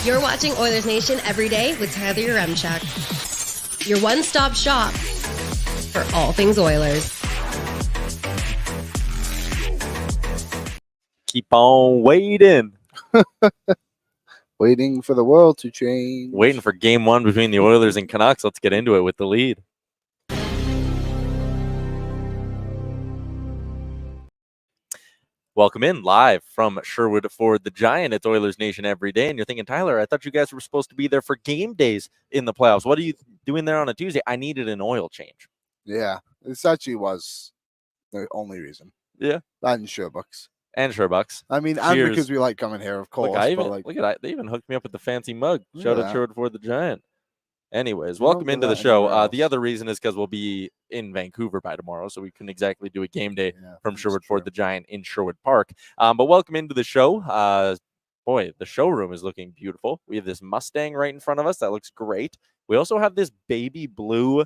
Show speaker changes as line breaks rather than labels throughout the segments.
You're watching Oilers Nation Everyday with Tyler Yaremchuk. Your one-stop shop for all things Oilers.
Keep on waiting.
Waiting for the world to change.
Waiting for game one between the Oilers and Canucks. Let's get into it with the lead. Welcome in live from Sherwood Ford, the Giant. It's Oilers Nation every day. And you're thinking, Tyler, I thought you guys were supposed to be there for game days in the playoffs. What are you doing there on a Tuesday? I needed an oil change.
Yeah, this actually was the only reason.
Yeah.
That and Sherbucks.
And Sherbucks.
I mean,
Cheers.
and because we like coming here, of course.
Look at that. They even hooked me up with the fancy mug. Shout out Sherwood Ford, the Giant. Anyways, welcome into the show. The other reason is because we'll be in Vancouver by tomorrow, so we couldn't exactly do a game day from Sherwood Ford, the Giant in Sherwood Park. But welcome into the show. Boy, the showroom is looking beautiful. We have this Mustang right in front of us. That looks great. We also have this baby blue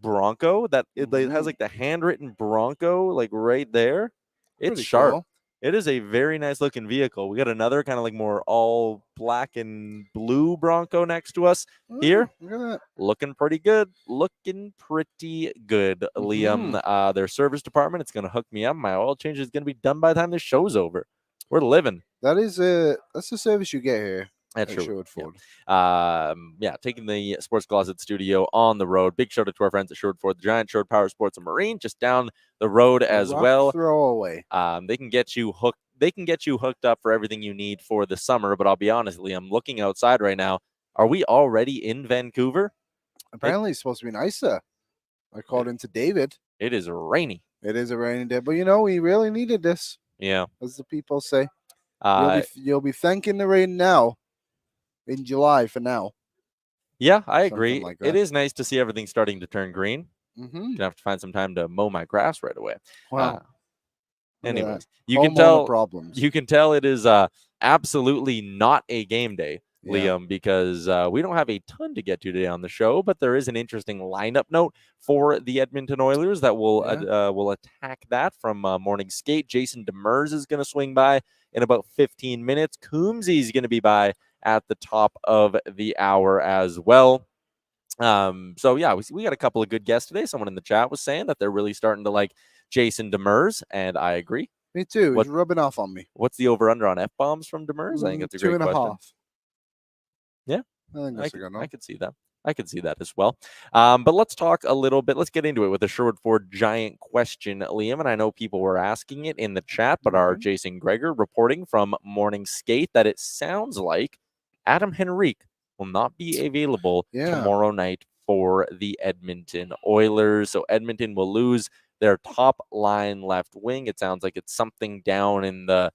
Bronco that it has like the handwritten Bronco like right there. It's
Pretty
sharp.
cool.
It is a very nice looking vehicle. We got another kind of like more all black and blue Bronco next to us here.
Look at that.
Looking pretty good. Liam. Their service department, it's going to hook me up. My oil change is going to be done by the time this show's over. We're living.
That's the service you get here at Sherwood Ford.
Taking the Sports Closet studio on the road. Big shout out to our friends at Sherwood Ford, the Giant, Sherwood Power Sports and Marine, just down the road as well.
Throwaway.
They can get you hooked. They can get you hooked up for everything you need for the summer. But I'll be honest, Liam, looking outside right now, are we already in Vancouver?
Apparently, it's supposed to be nicer. I called into David.
It is rainy.
It is a rainy day, but we really needed this.
Yeah,
as the people say. You'll be thanking the rain now. In July for now.
Yeah, I agree.
Something like that.
It is nice to see everything starting to turn green.
Mm-hmm.
Gonna have to find some time to mow my grass right away.
Wow.
Anyways, you can tell
problems.
You can tell it is absolutely not a game day, Liam, because we don't have a ton to get to today on the show, but there is an interesting lineup note for the Edmonton Oilers that will attack that from morning skate. Jason Demers is going to swing by in about 15 minutes. Coombsy is going to be by at the top of the hour as well. We got a couple of good guests today. Someone in the chat was saying that they're really starting to like Jason Demers, and I agree.
Me too. He's rubbing off on me.
What's the over-under on F-bombs from Demers? I think that's a great question.
2.5.
Yeah.
I think that's a good one.
I could see that. I could see that as well. But let's talk a little bit. Let's get into it with the Sherwood Ford Giant question, Liam. And I know people were asking it in the chat, but our Jason Greger reporting from Morning Skate that it sounds like Adam Henrique will not be available tomorrow night for the Edmonton Oilers. So Edmonton will lose their top line left wing. It sounds like it's something down in the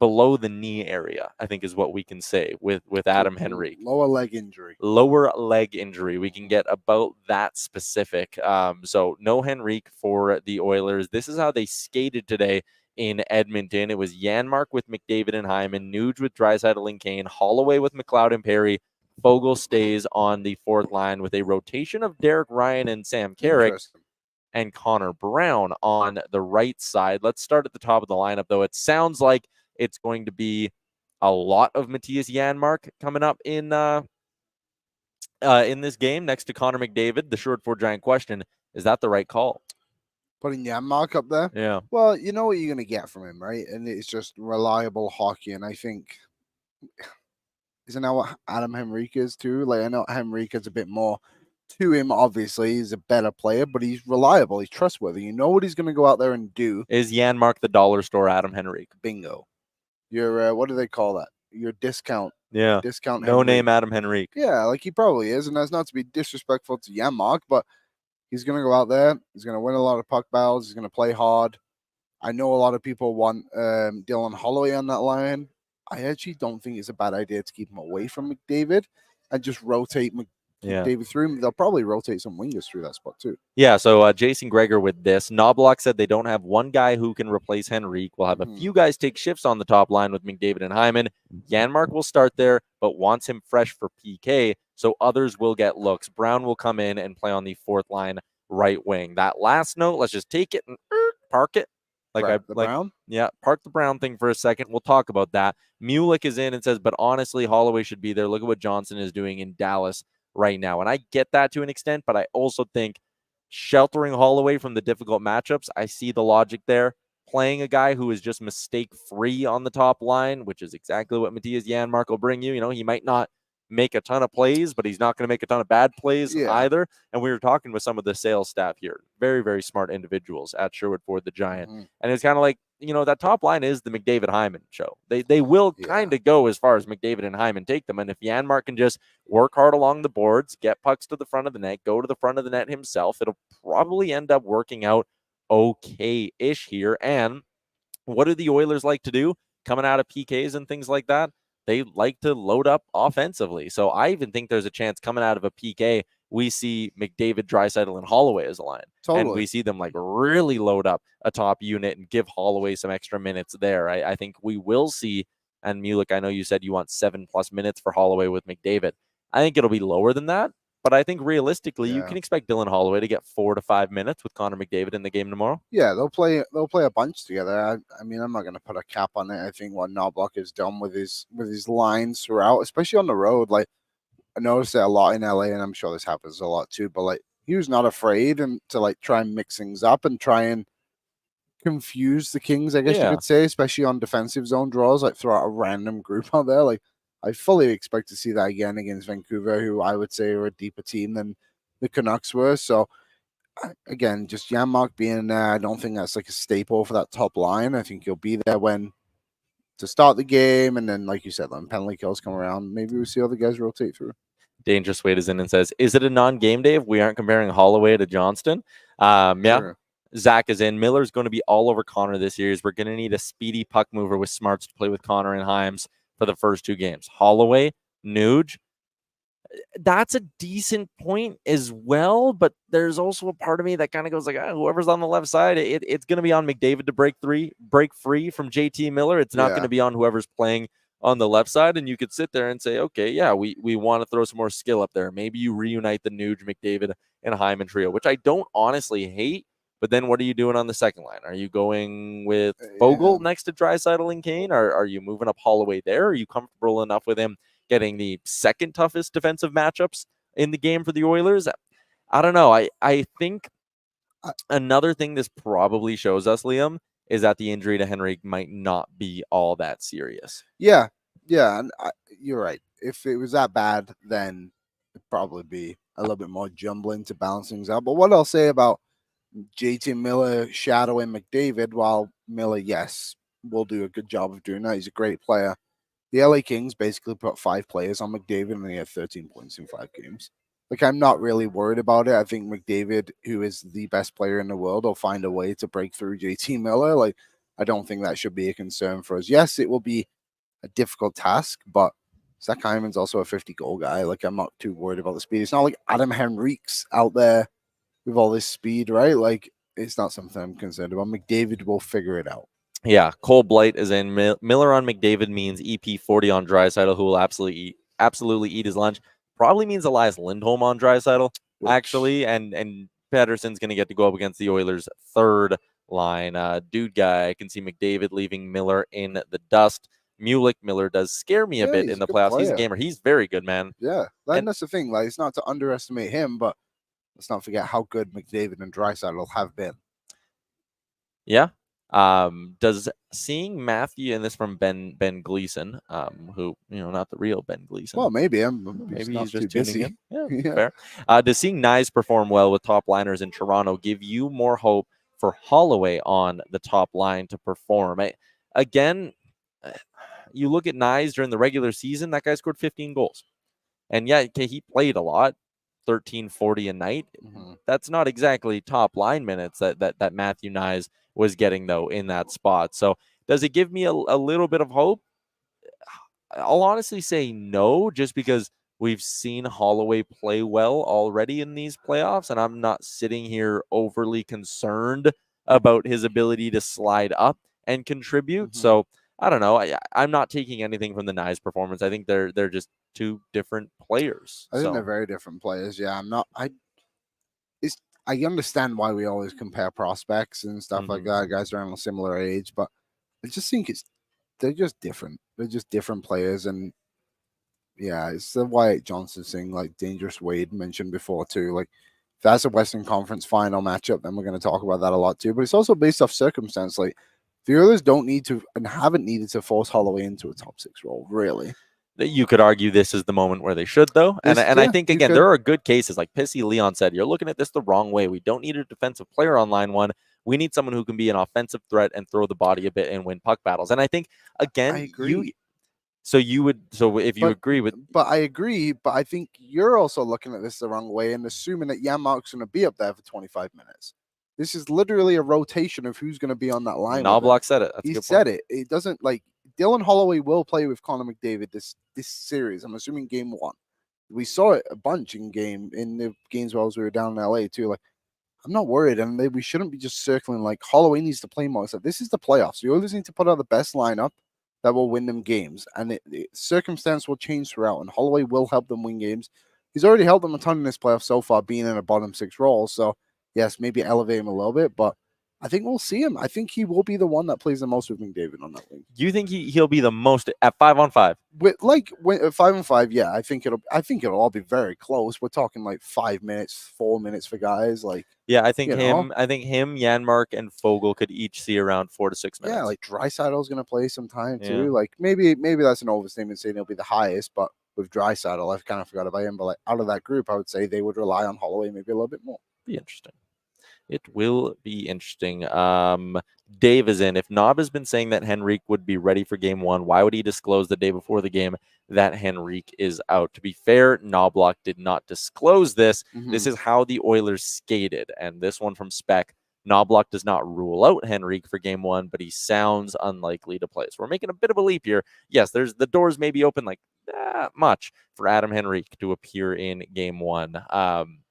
below the knee area, I think is what we can say with Adam Henrique.
Lower leg injury.
We can get about that specific. So no Henrique for the Oilers. This is how they skated today in Edmonton. It was Janmark with McDavid and Hyman, Nuge with Draisaitl and Kane, Holloway with McLeod and Perry. Fogle stays on the fourth line with a rotation of Derek Ryan and Sam Carrick and Conor Brown on the right side. Let's start at the top of the lineup, though. It sounds like it's going to be a lot of Matthias Janmark coming up in this game next to Connor McDavid. The Sherwood Ford Giant question, is that the right call?
Putting Janmark up there?
Yeah.
Well, you know what you're going to get from him, right? And it's just reliable hockey. And I think, isn't that what Adam Henrique is too? Like, I know Henrique is a bit more to him, obviously. He's a better player, but he's reliable. He's trustworthy. You know what he's going to go out there and do.
Is Janmark the dollar store Adam Henrique?
Bingo. Your, what do they call that? Your discount.
Yeah.
Discount
No
Henrique.
name Adam Henrique.
Yeah, like he probably is. And that's not to be disrespectful to Janmark, but he's going to go out there. He's going to win a lot of puck battles. He's going to play hard. I know a lot of people want Dylan Holloway on that line. I actually don't think it's a bad idea to keep him away from McDavid and just rotate McDavid through him. They'll probably rotate some wingers through that spot too.
Yeah, so Jason Greger with this. Knobloch said they don't have one guy who can replace Henrique. We'll have a few guys take shifts on the top line with McDavid and Hyman. Janmark will start there, but wants him fresh for PK, so others will get looks. Brown will come in and play on the fourth line right wing. That last note, let's just take it and park it.
Brown?
Yeah, park the Brown thing for a second. We'll talk about that. Mulick is in and says, but honestly, Holloway should be there. Look at what Johnson is doing in Dallas right now. And I get that to an extent, but I also think sheltering Holloway from the difficult matchups, I see the logic there. Playing a guy who is just mistake-free on the top line, which is exactly what Matthias Janmark will bring you. You know, he might not make a ton of plays, but he's not going to make a ton of bad plays either. And we were talking with some of the sales staff here. Very, very smart individuals at Sherwood Ford, the Giant.
Mm-hmm.
And it's kind of like, you know, that top line is the McDavid Hyman show. They will kind of go as far as McDavid and Hyman take them. And if Janmark can just work hard along the boards, get pucks to the front of the net, go to the front of the net himself, it'll probably end up working out okay-ish here. And what do the Oilers like to do coming out of PKs and things like that? They like to load up offensively. So I even think there's a chance coming out of a PK, we see McDavid, Draisaitl, and Holloway as a line.
Totally.
And we see them like really load up a top unit and give Holloway some extra minutes there. I think we will see, and Mulick, I know you said you want 7+ minutes for Holloway with McDavid. I think it'll be lower than that. But I think realistically, you can expect Dylan Holloway to get 4 to 5 minutes with Connor McDavid in the game tomorrow.
Yeah, they'll play a bunch together. I mean, I'm not going to put a cap on it. I think what Knobloch has done with his lines throughout, especially on the road, like I noticed it a lot in LA, and I'm sure this happens a lot too. But like he was not afraid to like try and mix things up and try and confuse the Kings, I guess you could say, especially on defensive zone draws, like throw out a random group out there. Like I fully expect to see that again against Vancouver, who I would say are a deeper team than the Canucks were. So again, just Janmark being there, I don't think that's like a staple for that top line. I think he'll be there to start the game, and then, like you said, when penalty kills come around, maybe we'll see other guys rotate through.
Dangerous Wade is in and says, is it a non-game day if we aren't comparing Holloway to Johnston?
Sure.
Zach is in. Miller's going to be all over Connor this series. We're going to need a speedy puck mover with smarts to play with Connor and Himes for the first 2 games. Holloway, Nuge, that's a decent point as well, but there's also a part of me that kind of goes like, whoever's on the left side, it's going to be on McDavid to break free from JT Miller. It's not going to be on whoever's playing on the left side. And you could sit there and say, okay, yeah, we want to throw some more skill up there. Maybe you reunite the Nuge, McDavid, and Hyman trio, which I don't honestly hate. But then what are you doing on the second line? Are you going with Fogle next to Draisaitl and Kane? Are you moving up Holloway there? Are you comfortable enough with him getting the second toughest defensive matchups in the game for the Oilers? I don't know. I think another thing this probably shows us, Liam, is that the injury to Henrique might not be all that serious.
Yeah, and you're right. If it was that bad, then it'd probably be a little bit more jumbling to balance things out. But what I'll say about JT Miller shadowing McDavid, while Miller, yes, will do a good job of doing that. He's a great player. The LA Kings basically put 5 players on McDavid, and he had 13 points in 5 games. Like, I'm not really worried about it. I think McDavid, who is the best player in the world, will find a way to break through JT Miller. Like, I don't think that should be a concern for us. Yes, it will be a difficult task, but Zach Hyman's also a 50-goal guy. Like, I'm not too worried about the speed. It's not like Adam Henrique's out there with all this speed, right? Like, it's not something I'm concerned about. McDavid will figure it out.
Yeah, Cole Blight is in. Miller on McDavid means EP 40 on Draisaitl, who will absolutely eat his lunch. Probably means Elias Lindholm on Draisaitl, actually, and Pettersson's going to get to go up against the Oilers' third line. Dude guy, I can see McDavid leaving Miller in the dust. Miller does scare me a bit in the playoffs. Player. He's a gamer. He's very good, man.
Yeah, that's the thing. Like, it's not to underestimate him, but let's not forget how good McDavid and Draisaitl have been.
Yeah. Does seeing Matthew, and this from Ben Gleason, who, not the real Ben Gleason.
Well, maybe
he's just tuning in.
Yeah.
Fair. Does seeing Nyes perform well with top liners in Toronto give you more hope for Holloway on the top line to perform? Again, you look at Nyes during the regular season, that guy scored 15 goals. And yeah, he played a lot, 13-40 a night. Mm-hmm. That's not exactly top line minutes that Matthew Nyes was getting, though, in that spot. So does it give me a little bit of hope? I'll honestly say no, just because we've seen Holloway play well already in these playoffs, and I'm not sitting here overly concerned about his ability to slide up and contribute. Mm-hmm. So I don't know. I'm not taking anything from the Nyes performance. I think they're just 2 different players.
I think they're very different players. Yeah, I'm not. I understand why we always compare prospects and stuff like that. Guys around a similar age, but I just think they're just different. They're just different players, and yeah, it's the Wyatt Johnson thing, like Dangerous Wade mentioned before too. Like, if that's a Western Conference final matchup, then we're going to talk about that a lot too. But it's also based off circumstance. Like, the Oilers don't need to and haven't needed to force Holloway into a top 6 role, really.
You could argue this is the moment where they should, though. And I think, again, there are good cases. Like Pissy Leon said, you're looking at this the wrong way. We don't need a defensive player on line one. We need someone who can be an offensive threat and throw the body a bit and win puck battles. And I think, again,
I agree.
So if you agree with...
But I agree, but I think you're also looking at this the wrong way and assuming that Janmark's going to be up there for 25 minutes. This is literally a rotation of who's going to be on that line.
Knobloch said it.
He said it. It doesn't, like, Dylan Holloway will play with Connor McDavid this series. I'm assuming game 1. We saw it a bunch in the games while we were down in LA too. Like, I'm not worried, and we shouldn't be just circling like Holloway needs to play more. So this is the playoffs. You always need to put out the best lineup that will win them games, and the circumstance will change throughout, and Holloway will help them win games. He's already helped them a ton in this playoff so far, being in a bottom 6 role. So yes, maybe elevate him a little bit, but I think we'll see him. I think he will be the one that plays the most with McDavid on that wing.
You think he'll be the most at 5-on-5?
With 5-on-5, yeah. I think it'll all be very close. We're talking like 5 minutes, 4 minutes for guys. Like,
yeah, I think him, Janmark, and Fogle could each see around 4 to 6 minutes.
Yeah, like Draisaitl's gonna play some time too. Like maybe that's an overstatement saying he'll be the highest, but with Draisaitl, I kind of forgot about him. But like out of that group, I would say they would rely on Holloway maybe a little bit more.
Be interesting. It will be interesting. Dave is in. If Knob has been saying that Henrique would be ready for game 1, why would he disclose the day before the game that Henrique is out? To be fair, Knobloch did not disclose this. This is how the Oilers skated. And this one from Spec, Knobloch does not rule out Henrique for game 1, but he sounds unlikely to play. So we're making a bit of a leap here. Yes, the doors may be open like that much for Adam Henrique to appear in game 1.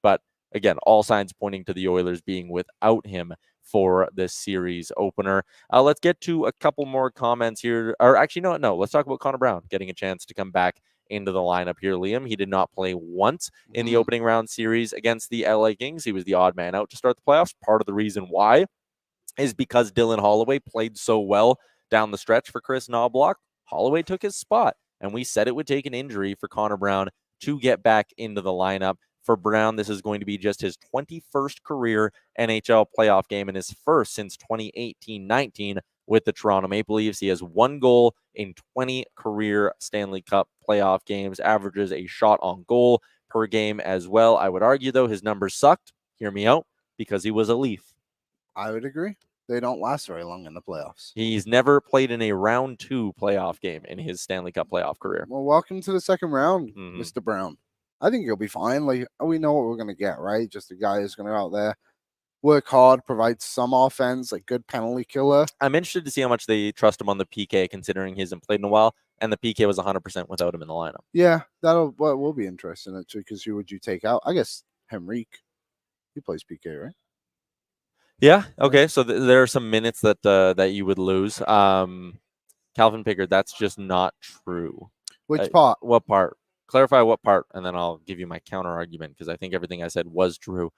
But again, all signs pointing to the Oilers being without him for this series opener. Let's get to a couple more comments here. Or actually, no. Let's talk about Conor Brown getting a chance to come back into the lineup here, Liam. He did not play once in the opening round series against the LA Kings. He was the odd man out to start the playoffs. Part of the reason why is because Dylan Holloway played so well down the stretch for Chris Knobloch. Holloway took his spot, and we said it would take an injury for Conor Brown to get back into the lineup. For Brown, this is going to be just his 21st career NHL playoff game and his first since 2018-19 with the Toronto Maple Leafs. He has 1 goal in 20 career Stanley Cup playoff games, averages a shot on goal per game as well. I would argue, though, his numbers sucked. Hear me out, because he was a Leaf.
I would agree. They don't last very long in the playoffs.
He's never played in a round 2 playoff game in his Stanley Cup playoff career.
Well, welcome to the second round, Mr. Brown. I think he'll be fine. Like, we know what we're going to get, right? Just a guy who's going to go out there, work hard, provide some offense, like good penalty killer.
I'm interested to see how much they trust him on the PK, considering he hasn't played in a while, and the PK was 100% without him in the lineup.
Yeah, will be interesting, actually, because who would you take out? I guess Henrique. He plays PK, right?
Yeah, okay. So there are some minutes that you would lose. Calvin Pickard, that's just not true.
Which part?
What part? Clarify what part, and then I'll give you my counter argument, because I think everything I said was true.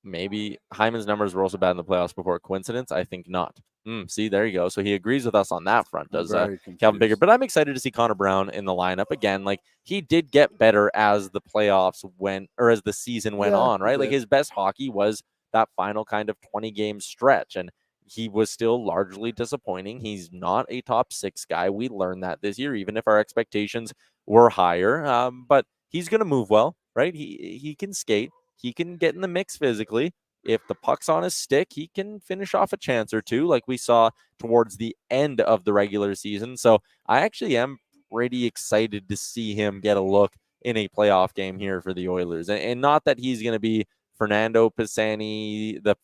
Maybe Hyman's numbers were also bad in the playoffs before. Coincidence? I think not. See, there you go. So he agrees with us on that front, does Calvin Pickard. But I'm excited to see Conor Brown in the lineup again. Like, he did get better as the playoffs went, or as the season went on, right? Like, his best hockey was that final kind of 20-game stretch, and he was still largely disappointing. He's not a top 6 guy. We learned that this year, even if our expectations were higher. But he's going to move well, right? He can skate. He can get in the mix physically. If the puck's on his stick, he can finish off a chance or two, like we saw towards the end of the regular season. So I actually am pretty excited to see him get a look in a playoff game here for the Oilers. And not that he's going to be the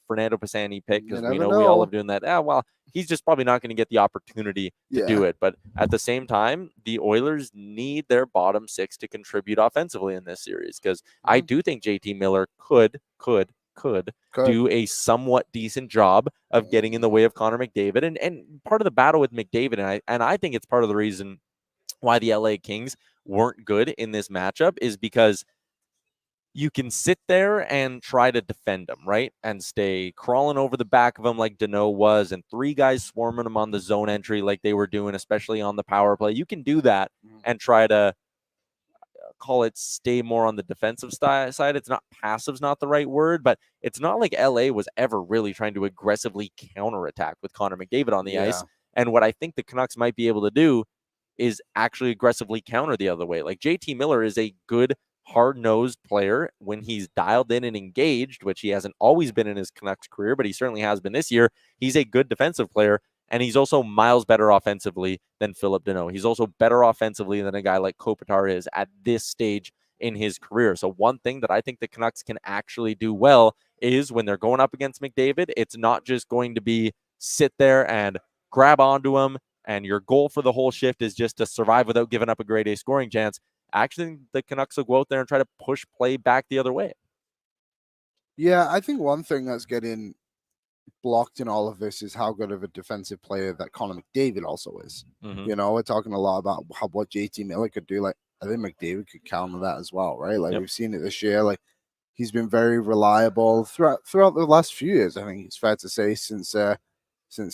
Fernando Pisani pick, because we all love doing that. Well, he's just probably not going to get the opportunity to do it. But at the same time, the Oilers need their bottom 6 to contribute offensively in this series, because I do think JT Miller could do a somewhat decent job of getting in the way of Connor McDavid. And part of the battle with McDavid, and I think it's part of the reason why the LA Kings weren't good in this matchup, is because you can sit there and try to defend him, right? And stay crawling over the back of him like Danault was, and 3 guys swarming him on the zone entry like they were doing, especially on the power play. You can do that and try to call it stay more on the defensive side. It's not passive's not the right word, but it's not like LA was ever really trying to aggressively counterattack with Connor McDavid on the ice. And what I think the Canucks might be able to do is actually aggressively counter the other way. Like JT Miller is a good hard-nosed player when he's dialed in and engaged, which he hasn't always been in his Canucks career, but he certainly has been this year. He's a good defensive player, and he's also miles better offensively than Philip Danault. He's also better offensively than a guy like Kopitar is at this stage in his career. So one thing that I think the Canucks can actually do well is when they're going up against McDavid, it's not just going to be sit there and grab onto him, and your goal for the whole shift is just to survive without giving up a grade A scoring chance. Actually, the Canucks will go out there and try to push play back the other way.
Yeah, I think one thing that's getting blocked in all of this is how good of a defensive player that Connor McDavid also is. You know, we're talking a lot about what JT Miller could do. Like, I think McDavid could counter that as well, right? Like, we've seen it this year. Like, he's been very reliable throughout the last few years. I think it's fair to say since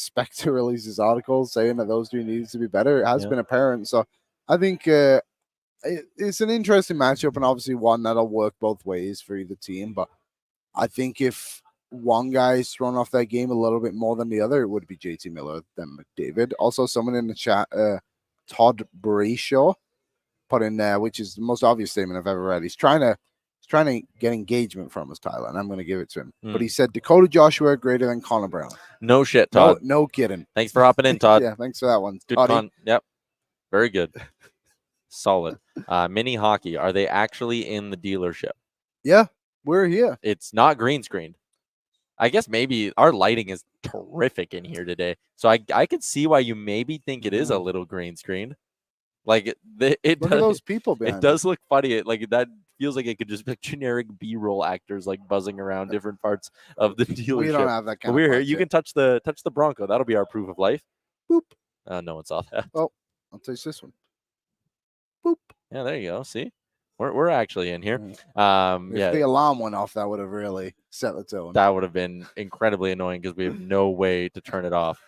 Spectre released his article saying that those two needed to be better, it has been apparent. So I think it's an interesting matchup, and obviously one that'll work both ways for either team. But I think if one guy's thrown off their game a little bit more than the other, it would be JT Miller than McDavid. Also, someone in the chat, Todd Brayshaw, put in there, which is the most obvious statement I've ever read. He's trying to get engagement from us, Tyler, and I'm going to give it to him. But he said Dakota Joshua greater than Conor Brown.
No shit, Todd.
No kidding.
Thanks for hopping in, Todd.
Yeah, thanks for that one.
Good Yep. Very good. Solid. Mini hockey. Are they actually in the dealership?
Yeah, we're here.
It's not green screened. I guess maybe our lighting is terrific in here today. So I could see why you maybe think it is a little green screened. Like look
at those people behind
it does look funny. That feels like it could just be generic B-roll actors like buzzing around different parts of the dealership.
We don't have that kind
we're
of
here. You can touch the Bronco. That'll be our proof of life. Boop. No one saw that.
Oh, I'll touch this one. Boop.
Yeah, there you go. See? We're actually in here.
If
yeah.
the alarm went off, that would have really set the tone.
That would have been incredibly annoying because we have no way to turn it off.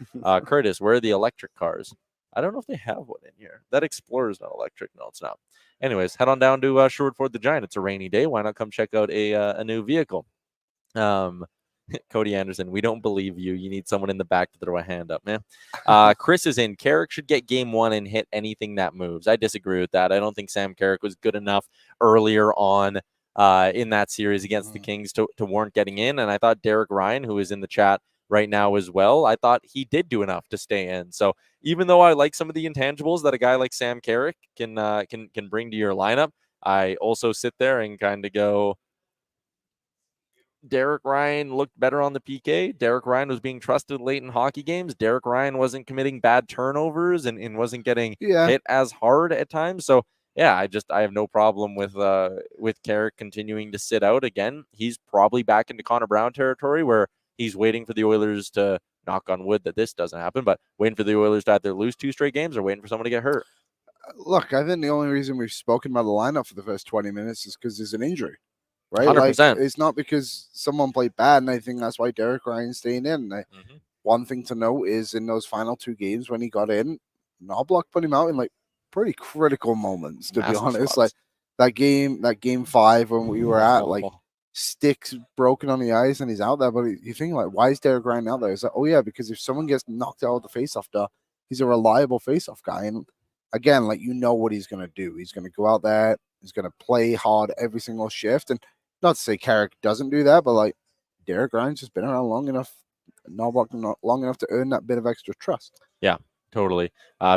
Curtis, where are the electric cars? I don't know if they have one in here. That Explorer is not electric. No, it's not. Anyways, head on down to Sherwood Ford the Giant. It's a rainy day. Why not come check out a new vehicle? Cody Anderson, we don't believe you. You need someone in the back to throw a hand up, man. Chris is in. Carrick should get game 1 and hit anything that moves. I disagree with that. I don't think Sam Carrick was good enough earlier on in that series against the Kings to warrant getting in. And I thought Derek Ryan, who is in the chat right now as well, I thought he did do enough to stay in. So even though I like some of the intangibles that a guy like Sam Carrick can bring to your lineup, I also sit there and kind of go, Derek Ryan looked better on the PK. Derek Ryan was being trusted late in hockey games. Derek Ryan wasn't committing bad turnovers and wasn't getting hit as hard at times. So yeah, I have no problem with Carrick continuing to sit out. Again, he's probably back into Conor Brown territory where he's waiting for the Oilers to, knock on wood that this doesn't happen, but waiting for the Oilers to either lose 2 straight games or waiting for someone to get hurt.
Look, I think the only reason we've spoken about the lineup for the first 20 minutes is because there's an injury, right?
100%.
Like, it's not because someone played bad, and I think that's why Derek Ryan's staying in. One thing to note is in those final 2 games when he got in, Knobloch put him out in like pretty critical moments, to be honest. Like that game 5 when we were at like sticks broken on the ice and he's out there, but you think like, why is Derek Ryan out there? It's like, oh yeah, because if someone gets knocked out of the faceoff dot, he's a reliable faceoff guy. And again, like, you know what he's going to do. He's going to go out there, he's going to play hard every single shift. And not to say Carrick doesn't do that, but like Derek Ryan's just been around long enough, not long enough to earn that bit of extra trust.
Yeah, totally.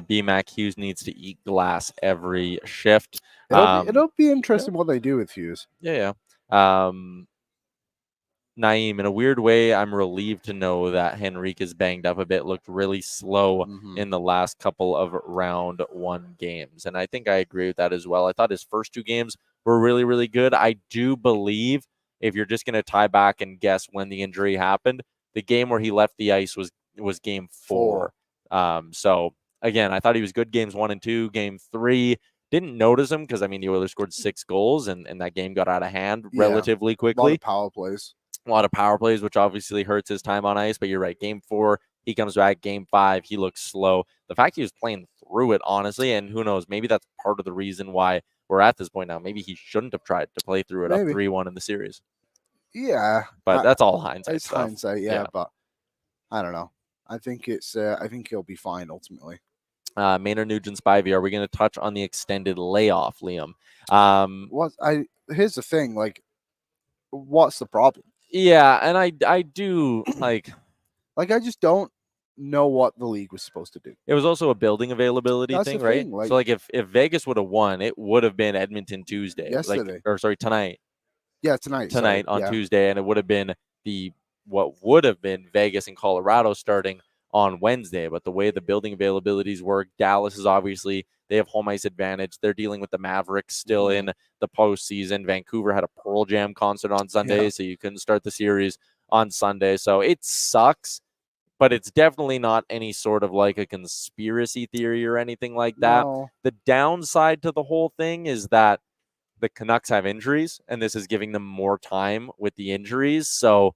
B-Mac Hughes needs to eat glass every shift.
It'll be interesting what they do with Hughes.
Yeah. Naeem, in a weird way, I'm relieved to know that Henrique is banged up a bit, looked really slow in the last couple of round 1 games. And I think I agree with that as well. I thought his first 2 games were really, really good. I do believe if you're just going to tie back and guess when the injury happened, the game where he left the ice was game 4. So again, I thought he was good games 1 and 2. Game 3, Didn't notice him because, I mean, the Oilers scored 6 goals and that game got out of hand
Yeah.
relatively
A lot
quickly.
of power plays.
A lot of power plays, which obviously hurts his time on ice. But you're right. Game 4, he comes back. Game 5, he looks slow. The fact he was playing through it, honestly, and who knows, maybe that's part of the reason why we're at this point now. Maybe he shouldn't have tried to play through it up 3-1 in the series.
Yeah.
But that's all hindsight
It's
stuff.
hindsight, yeah, but I don't know. I think he'll be fine ultimately.
Maynard Nugent-Spivey, are we going to touch on the extended layoff, Liam?
Here's the thing, like, what's the problem?
Yeah, and I do like
I just don't know what the league was supposed to do.
It was also a building availability thing, right? So if Vegas would have won, it would have been Edmonton Tuesday,
yesterday,
tonight.
Yeah, tonight
on Tuesday, and it would have been what would have been Vegas and Colorado starting on Wednesday. But the way the building availabilities work, Dallas is obviously, they have home ice advantage. They're dealing with the Mavericks still in the postseason. Vancouver had a Pearl Jam concert on Sunday, so you couldn't start the series on Sunday. So it sucks, but it's definitely not any sort of like a conspiracy theory or anything like that.
No.
The downside to the whole thing is that the Canucks have injuries, and this is giving them more time with the injuries. So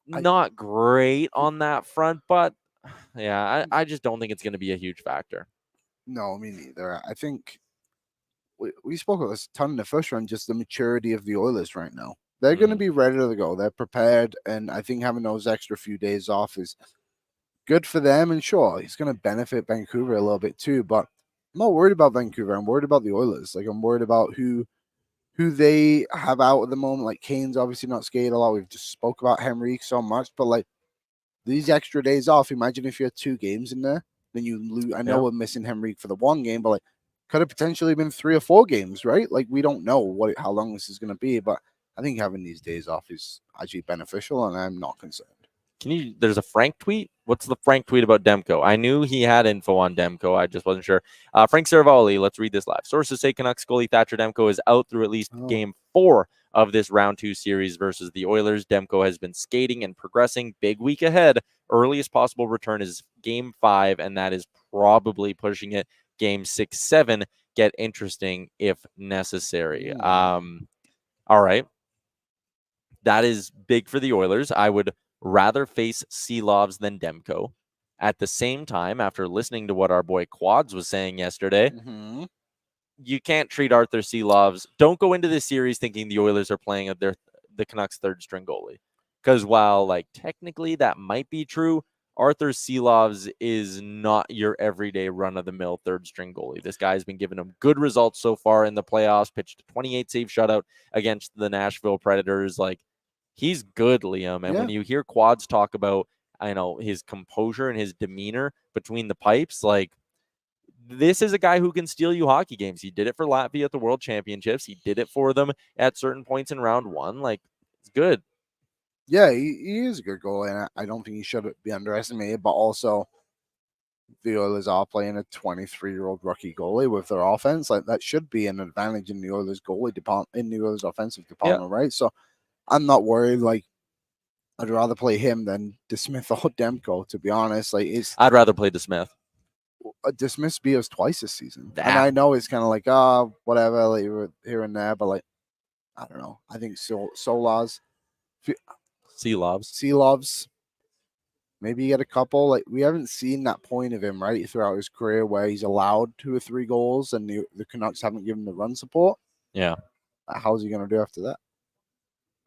not great on that front, but yeah, I just don't think it's going to be a huge factor.
No, me neither. I think we spoke about this a ton in the first round, just the maturity of the Oilers right now. They're going to be ready to go. They're prepared, and I think having those extra few days off is good for them. And sure, it's going to benefit Vancouver a little bit too, but I'm not worried about Vancouver. I'm worried about the Oilers. Like, I'm worried about who they have out at the moment. Like, Kane's obviously not skated a lot. We've just spoke about Henrique so much, but like, these extra days off, imagine if you had 2 games in there, then you lose. I know we're missing Henrique for the 1 game, but like, could have potentially been 3 or 4 games, right? Like, we don't know how long this is going to be, but I think having these days off is actually beneficial, and I'm not concerned.
There's a Frank tweet. What's the Frank tweet about Demko? I knew he had info on Demko. I just wasn't sure. Frank Saravalli, let's read this live. Sources say Canucks goalie Thatcher Demko is out through at least game 4 of this round 2 series versus the Oilers. Demko has been skating and progressing. Big week ahead. Earliest possible return is game 5, and that is probably pushing it game 6, 7. Get interesting if necessary. All right. That is big for the Oilers. I would rather face Seelovs than Demko. At the same time, after listening to what our boy Quads was saying yesterday, you can't treat Arthur Seelovs. Don't go into this series thinking the Oilers are playing the Canucks' third string goalie. Because while like technically that might be true, Arthur Seelovs is not your everyday run-of-the-mill third string goalie. This guy's been giving him good results so far in the playoffs. Pitched a 28 save shutout against the Nashville Predators. Like, he's good, Liam. And when you hear Quads talk about, his composure and his demeanor between the pipes, like, this is a guy who can steal you hockey games. He did it for Latvia at the World Championships. He did it for them at certain points in round 1. Like, it's good.
Yeah, he is a good goalie, and I don't think he should be underestimated. But also, the Oilers are playing a 23-year-old rookie goalie with their offense. Like, that should be an advantage in the Oilers goalie department, in the Oilers offensive department, right? So I'm not worried. Like, I'd rather play him than DeSmith or Demko, to be honest. Like,
I'd rather play DeSmith.
DeSmith's beat us twice this season, and I know it's kind of like whatever, like, here and there, but like, I don't know. I think Seelovs. Maybe you get a couple. Like, we haven't seen that point of him, right, throughout his career where he's allowed 2 or 3 goals and the Canucks haven't given the run support.
Yeah.
How's he going to do after that?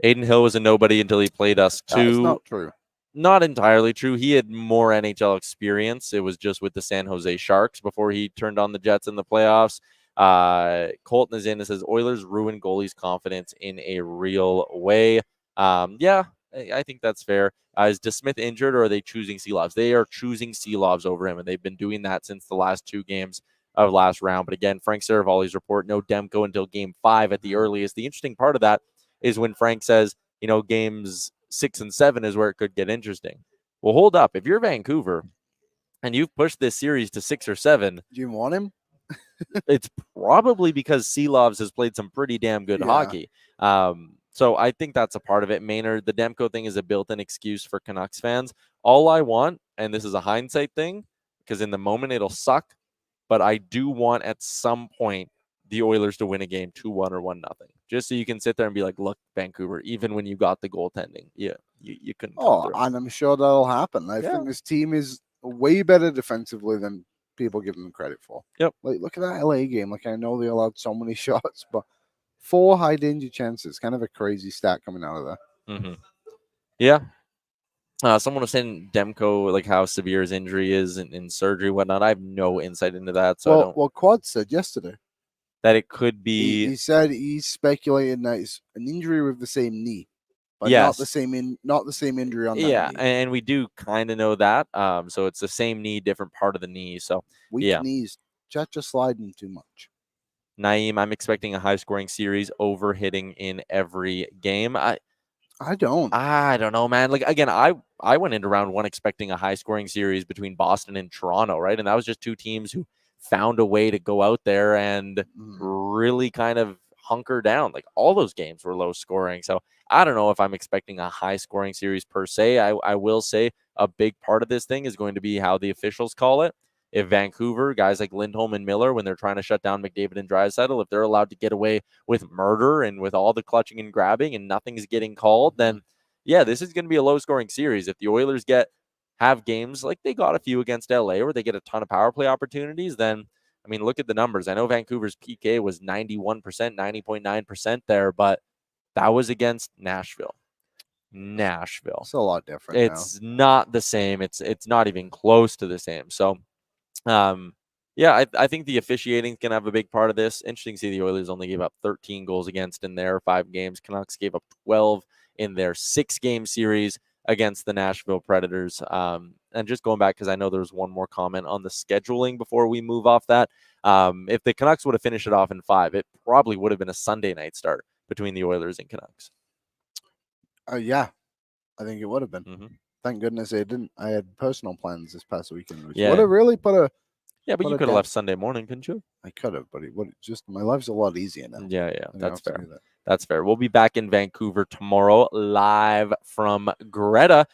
Aiden Hill was a nobody until he played us too.
That's not true.
Not entirely true. He had more NHL experience. It was just with the San Jose Sharks before he turned on the Jets in the playoffs. Colton is in and says, Oilers ruin goalies' confidence in a real way. I think that's fair. Is DeSmith injured, or are they choosing Seelovs? They are choosing Seelovs over him, and they've been doing that since the last 2 games of last round. But again, Frank Saravalli's report, no Demko until game 5 at the earliest. The interesting part of that is when Frank says, games 6 and 7 is where it could get interesting. Well, hold up. If you're Vancouver and you've pushed this series to 6 or 7,
do you want him?
It's probably because Seelovs has played some pretty damn good hockey. So I think that's a part of it. Maynard, the Demko thing is a built-in excuse for Canucks fans. All I want, and this is a hindsight thing, because in the moment it'll suck, but I do want at some point the Oilers to win a game 2-1 or 1-0, just so you can sit there and be like, look, Vancouver, even when you got the goaltending, you couldn't come through.
And I'm sure that'll happen. I think this team is way better defensively than people give them credit for.
Yep.
Like, look at that LA game. Like, I know they allowed so many shots, but 4 high danger chances. Kind of a crazy stat coming out of there.
Mm-hmm. Yeah. Someone was saying Demko, like how severe his injury is in surgery, whatnot. I have no insight into that, so
Well, Quad said yesterday
that it could be.
he said he's speculating that it's an injury with the same knee, but
Yes.
not the same injury on that
Yeah,
knee.
and we do kind of know that. So it's the same knee, different part of the knee. So
Weak knees, just sliding too much.
Naeem, I'm expecting a high-scoring series, over hitting in every game.
I don't
know, man. Like, again, I went into round 1 expecting a high-scoring series between Boston and Toronto, right? And that was just 2 teams who found a way to go out there and really kind of hunker down. Like, all those games were low-scoring. So I don't know if I'm expecting a high-scoring series per se. I will say a big part of this thing is going to be how the officials call it. If Vancouver, guys like Lindholm and Miller, when they're trying to shut down McDavid and Draisaitl, if they're allowed to get away with murder and with all the clutching and grabbing and nothing's getting called, then this is going to be a low-scoring series. If the Oilers have games like they got a few against LA where they get a ton of power play opportunities, then, I mean, look at the numbers. I know Vancouver's PK was 91%, 90.9% there, but that was against Nashville.
It's a lot different.
It's not the same. It's not even close to the same. So, I think the officiating can have a big part of this. Interesting to see the Oilers only gave up 13 goals against in their 5 games. Canucks gave up 12 in their 6-game series against the Nashville Predators. And just going back, because I know there's one more comment on the scheduling before we move off that. If the Canucks would have finished it off in 5, it probably would have been a Sunday night start between the Oilers and Canucks.
Yeah, I think it would have been.
Mm-hmm.
Thank goodness they didn't. I had personal plans this past weekend, which
Yeah.
would have really put a.
Yeah, but you could have left Sunday morning, couldn't you?
I could have, but it would just my life's a lot easier now.
Yeah,
I don't
that's
have to
fair.
do that.
That's fair. We'll be back in Vancouver tomorrow, live from Greta.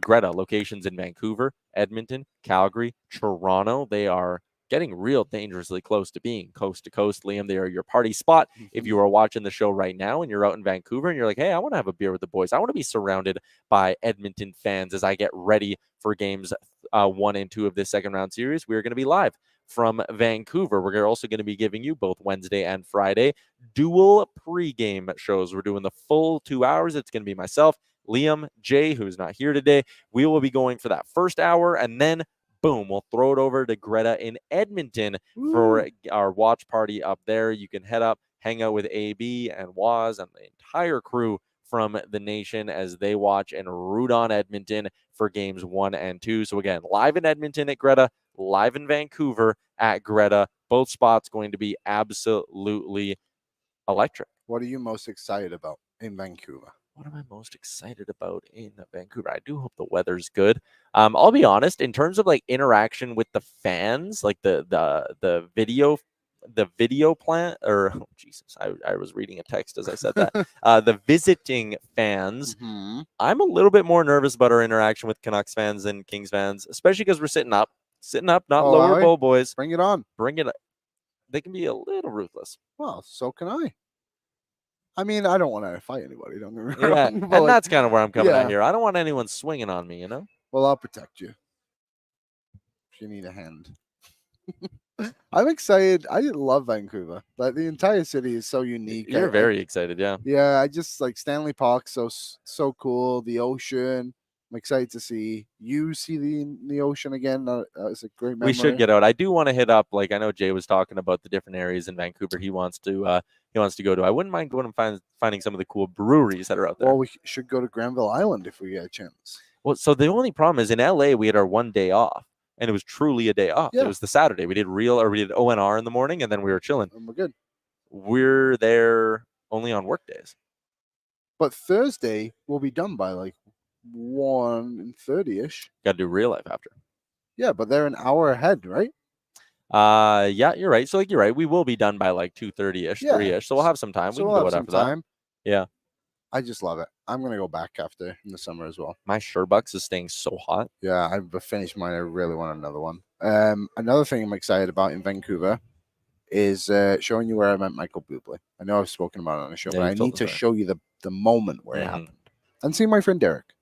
Greta, locations in Vancouver, Edmonton, Calgary, Toronto. They are getting real dangerously close to being coast to coast. Liam, they are your party spot. If you are watching the show right now and you're out in Vancouver and you're like, hey, I want to have a beer with the boys. I want to be surrounded by Edmonton fans as I get ready for games 1 and 2 of this second round series. We're going to be live from Vancouver. We're also going to be giving you both Wednesday and Friday dual pregame shows. We're doing the full 2 hours. It's going to be myself, Liam, Jay, who's not here today. We will be going for that first hour, and then boom, we'll throw it over to Greta in Edmonton for our watch party up there. You can head up, hang out with AB and Waz and the entire crew from the nation as they watch and root on Edmonton for games 1 and 2. So again, live in Edmonton at Greta, live in Vancouver at Greta. Both spots going to be absolutely electric.
What are you most excited about in Vancouver?
What am I most excited about in Vancouver? I do hope the weather's good. I'll be honest, in terms of like interaction with the fans, like the video plant, or oh, Jesus, I was reading a text as I said that. The visiting fans, I'm a little bit more nervous about our interaction with Canucks fans than Kings fans, especially because we're sitting up, not lower bowl boys.
Bring it on.
Bring it up. They can be a little ruthless.
Well, so can I. I mean, I don't want to fight anybody. Don't get me wrong.
Yeah, and that's kind of where I'm coming at here. I don't want anyone swinging on me,
Well, I'll protect you if you need a hand. I'm excited. I love Vancouver. Like, the entire city is so unique.
You're very excited, yeah.
Yeah, I just like Stanley Park. So cool. The ocean. I'm excited to see you see the ocean again. It's a great memory.
We should get out. I do want to hit up. Like, I know Jay was talking about the different areas in Vancouver he wants to go to. I wouldn't mind going and finding some of the cool breweries that are out there.
Well, we should go to Granville Island if we get a chance.
Well, so the only problem is in LA we had our 1 day off, and it was truly a day off. Yeah. It was the Saturday. We did ONR in the morning, and then we were chilling.
And we're good.
We're there only on work days.
But Thursday we'll be done by like 1:30ish.
Got to do real life after.
Yeah, but they're an hour ahead, right?
Yeah, you're right. So you're right. We will be done by like 2:30ish, 3ish. So we'll have some time.
So
we can go after that. Yeah.
I just love it. I'm gonna go back after in the summer as well.
My Sherbucks is staying so hot.
Yeah, I've finished mine. I really want another one. Another thing I'm excited about in Vancouver is showing you where I met Michael Bublé. I know I've spoken about it on the show,
Yeah,
but I
you've told
need
the
to
story.
show you the moment where it
Mhm.
happened. And see my friend Derek.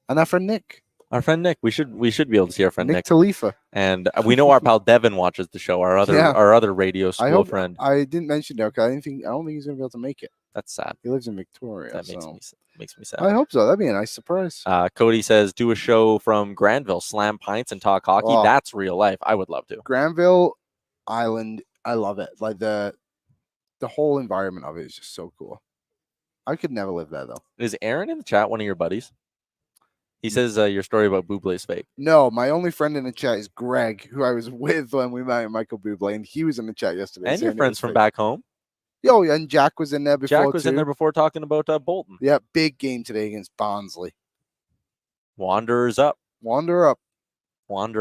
And that friend Nick.
Our friend Nick. We should be able to see our friend Nick.
Talifa.
And we know our pal Devin watches the show. Our other radio school friend.
I didn't mention Derek. I don't think he's gonna be able to make it.
That's sad.
He lives in Victoria.
That
so
makes me sad.
I hope so. That'd be a nice surprise.
Cody says, do a show from Granville, slam pints and talk hockey.
Oh.
That's real life. I would love to.
Granville Island, I love it. Like the whole environment of it is just so cool. I could never live there though.
Is Aaron in the chat one of your buddies? He says your story about Bublé's fake.
No, my only friend in the chat is Greg, who I was with when we met Michael Bublé, and he was in the chat yesterday.
And your friends from back home?
Yo, and Jack was in there before.
Jack was in there before talking about Bolton.
Yeah, big game today against Barnsley.
Wanderers up.
Wander up.
We're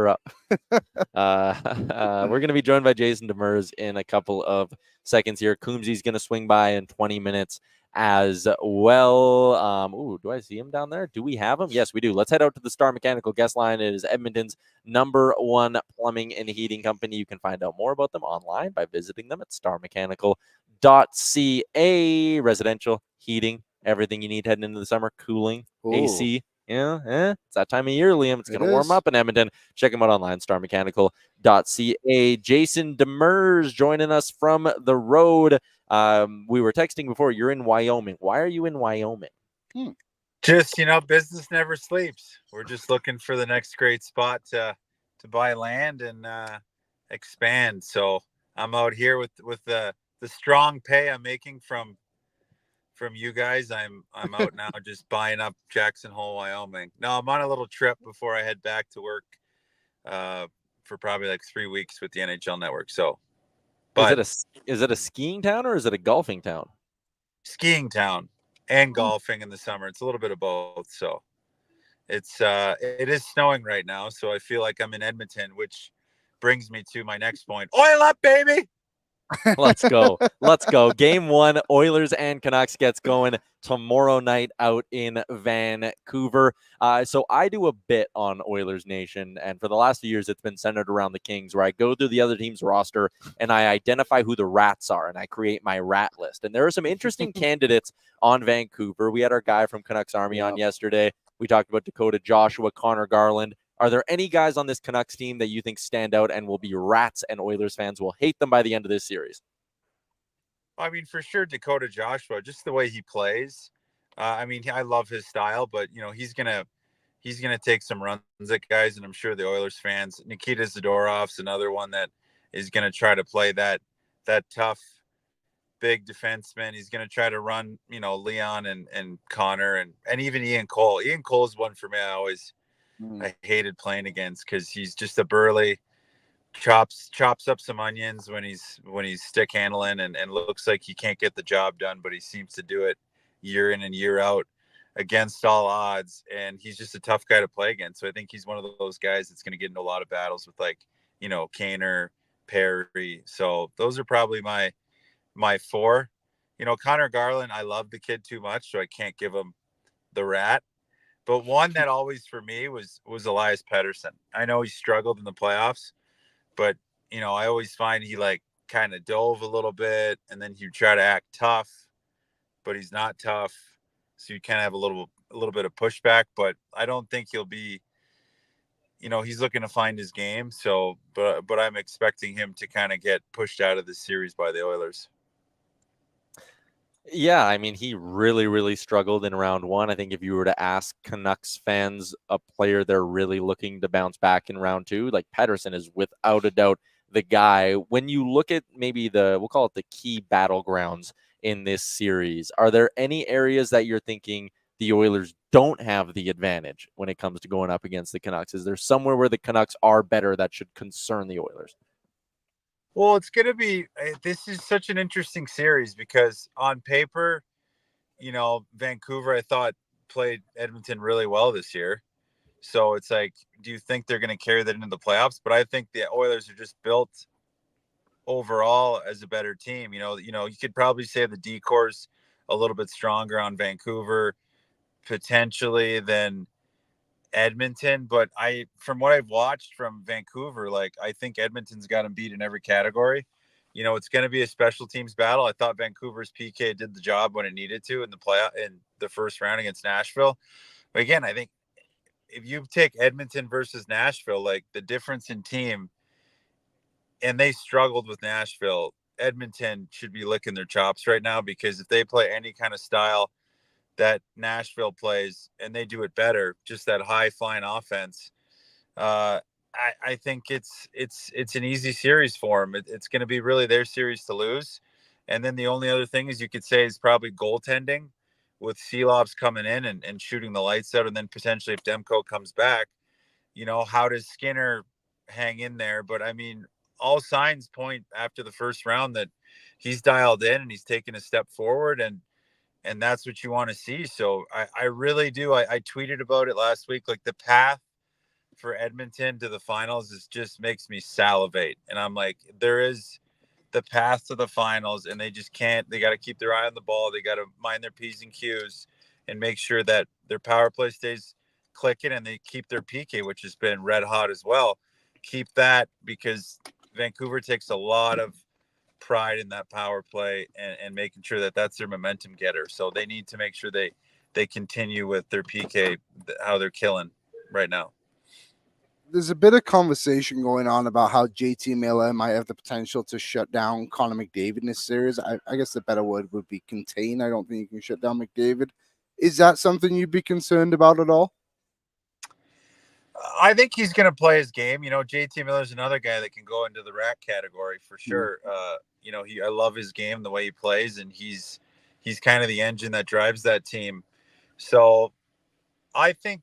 going to be joined by Jason Demers in a couple of seconds here. Coombsy's going to swing by in 20 minutes as well. Do I see him down there? Do we have him? Yes, we do. Let's head out to the Star Mechanical guest line. It is Edmonton's #1 plumbing and heating company. You can find out more about them online by visiting them at starmechanical.ca. Residential, heating, everything you need heading into the summer, cooling, AC. Yeah, it's that time of year, Liam. It's going to warm up in Edmonton. Check them out online, starmechanical.ca. Jason Demers joining us from the road. We were texting before. You're in Wyoming. Why are you in Wyoming?
Just, business never sleeps. We're just looking for the next great spot to buy land and expand. So I'm out here with the strong pay I'm making from you guys. I'm out now just buying up Jackson Hole, Wyoming. No, I'm on a little trip before I head back to work for probably like 3 weeks with the NHL network. So, but
is it a skiing town or is it a golfing town?
Skiing town and golfing in the summer. It's a little bit of both. So it is snowing right now. So I feel like I'm in Edmonton, which brings me to my next point. Oil up, baby.
Let's go. Game 1, Oilers and Canucks gets going tomorrow night out in Vancouver. So I do a bit on Oilers Nation, and for the last few years, it's been centered around the Kings, where I go through the other team's roster and I identify who the rats are, and I create my rat list. And there are some interesting candidates on Vancouver. We had our guy from Canucks Army on yesterday. We talked about Dakota Joshua, Conor Garland. Are there any guys on this Canucks team that you think stand out and will be rats and Oilers fans will hate them by the end of this series?
I mean, for sure, Dakota Joshua, just the way he plays. I love his style, but he's gonna take some runs at guys, and I'm sure the Oilers fans. Nikita Zadorov's another one that is gonna try to play that tough, big defenseman. He's gonna try to run, Leon and Connor and even Ian Cole. Ian Cole's one for me. I hated playing against because he's just a burly, chops up some onions when he's stick handling and looks like he can't get the job done, but he seems to do it year in and year out against all odds. And he's just a tough guy to play against. So I think he's one of those guys that's going to get into a lot of battles with Kaner, Perry. So those are probably my 4. Conor Garland, I love the kid too much, so I can't give him the rat. But one that always for me was Elias Pettersson. I know he struggled in the playoffs, but I always find he kind of dove a little bit, and then he'd try to act tough, but he's not tough. So you kind of have a little bit of pushback, but I don't think he'll be, he's looking to find his game. So, but I'm expecting him to kind of get pushed out of the series by the Oilers.
Yeah, I mean, he really, really struggled in round 1. I think if you were to ask Canucks fans a player they're really looking to bounce back in round 2, like Pettersson is without a doubt the guy. When you look at maybe we'll call it the key battlegrounds in this series, are there any areas that you're thinking the Oilers don't have the advantage when it comes to going up against the Canucks? Is there somewhere where the Canucks are better that should concern the Oilers?
Well, it's going to be – this is such an interesting series because on paper, Vancouver, I thought, played Edmonton really well this year. So it's like, do you think they're going to carry that into the playoffs? But I think the Oilers are just built overall as a better team. You could probably say the D-core's a little bit stronger on Vancouver potentially than Edmonton, but from what I've watched from Vancouver, I think Edmonton's got them beat in every category. it's going to be a special teams battle. I thought Vancouver's PK did the job when it needed to in the first round against Nashville. But again, I think if you take Edmonton versus Nashville, like the difference in team, and they struggled with Nashville, Edmonton should be licking their chops right now, because if they play any kind of style that Nashville plays and they do it better, just that high flying offense, I think it's an easy series for them. It's going to be really their series to lose. And then the only other thing is you could say is probably goaltending, with Seelovs coming in and shooting the lights out. And then potentially if Demko comes back, how does Skinner hang in there? But I mean, all signs point after the first round that he's dialed in and he's taken a step forward, and that's what you want to see. So I really do. I tweeted about it last week. Like, the path for Edmonton to the finals just makes me salivate. And I'm like, there is the path to the finals, and they just can't. They got to keep their eye on the ball. They got to mind their P's and Q's and make sure that their power play stays clicking, and they keep their PK, which has been red hot as well. Keep that, because Vancouver takes a lot of pride in that power play and making sure that that's their momentum getter. So they need to make sure they continue with their PK, how they're killing right now.
There's a bit of conversation going on about how JT Miller might have the potential to shut down Connor McDavid in this series. I guess the better word would be contain. I don't think you can shut down McDavid. Is that something you'd be concerned about at all?
I think he's going to play his game. JT Miller's another guy that can go into the rack category for sure. I love his game, the way he plays, and he's kind of the engine that drives that team. So I think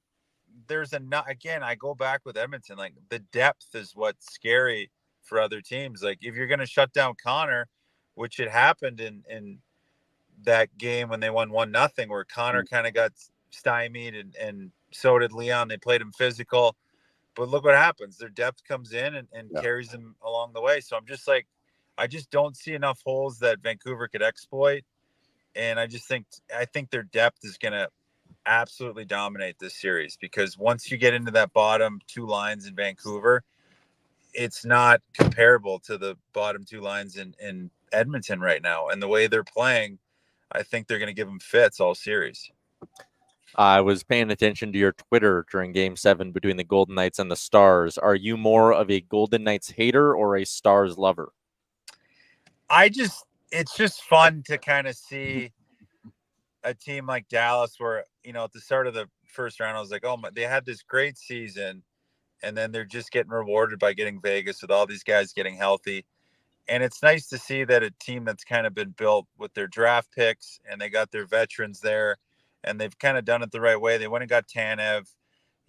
again, I go back with Edmonton, like the depth is what's scary for other teams. Like, if you're going to shut down Connor, which had happened in that game when they won 1-0, where Connor kind of got stymied and so did Leon. They played him physical, but look what happens. Their depth comes in and carries them along the way. So I'm just like, I just don't see enough holes that Vancouver could exploit. And I think their depth is going to absolutely dominate this series, because once you get into that bottom two lines in Vancouver, it's not comparable to the bottom two lines in Edmonton right now. And the way they're playing, I think they're going to give them fits all series.
I was paying attention to your Twitter during Game 7 between the Golden Knights and the Stars. Are you more of a Golden Knights hater or a Stars lover?
It's just fun to kind of see a team like Dallas where, at the start of the first round, I was like, oh my, they had this great season, and then they're just getting rewarded by getting Vegas with all these guys getting healthy. And it's nice to see that a team that's kind of been built with their draft picks, and they got their veterans there, and they've kind of done it the right way. They went and got Tanev,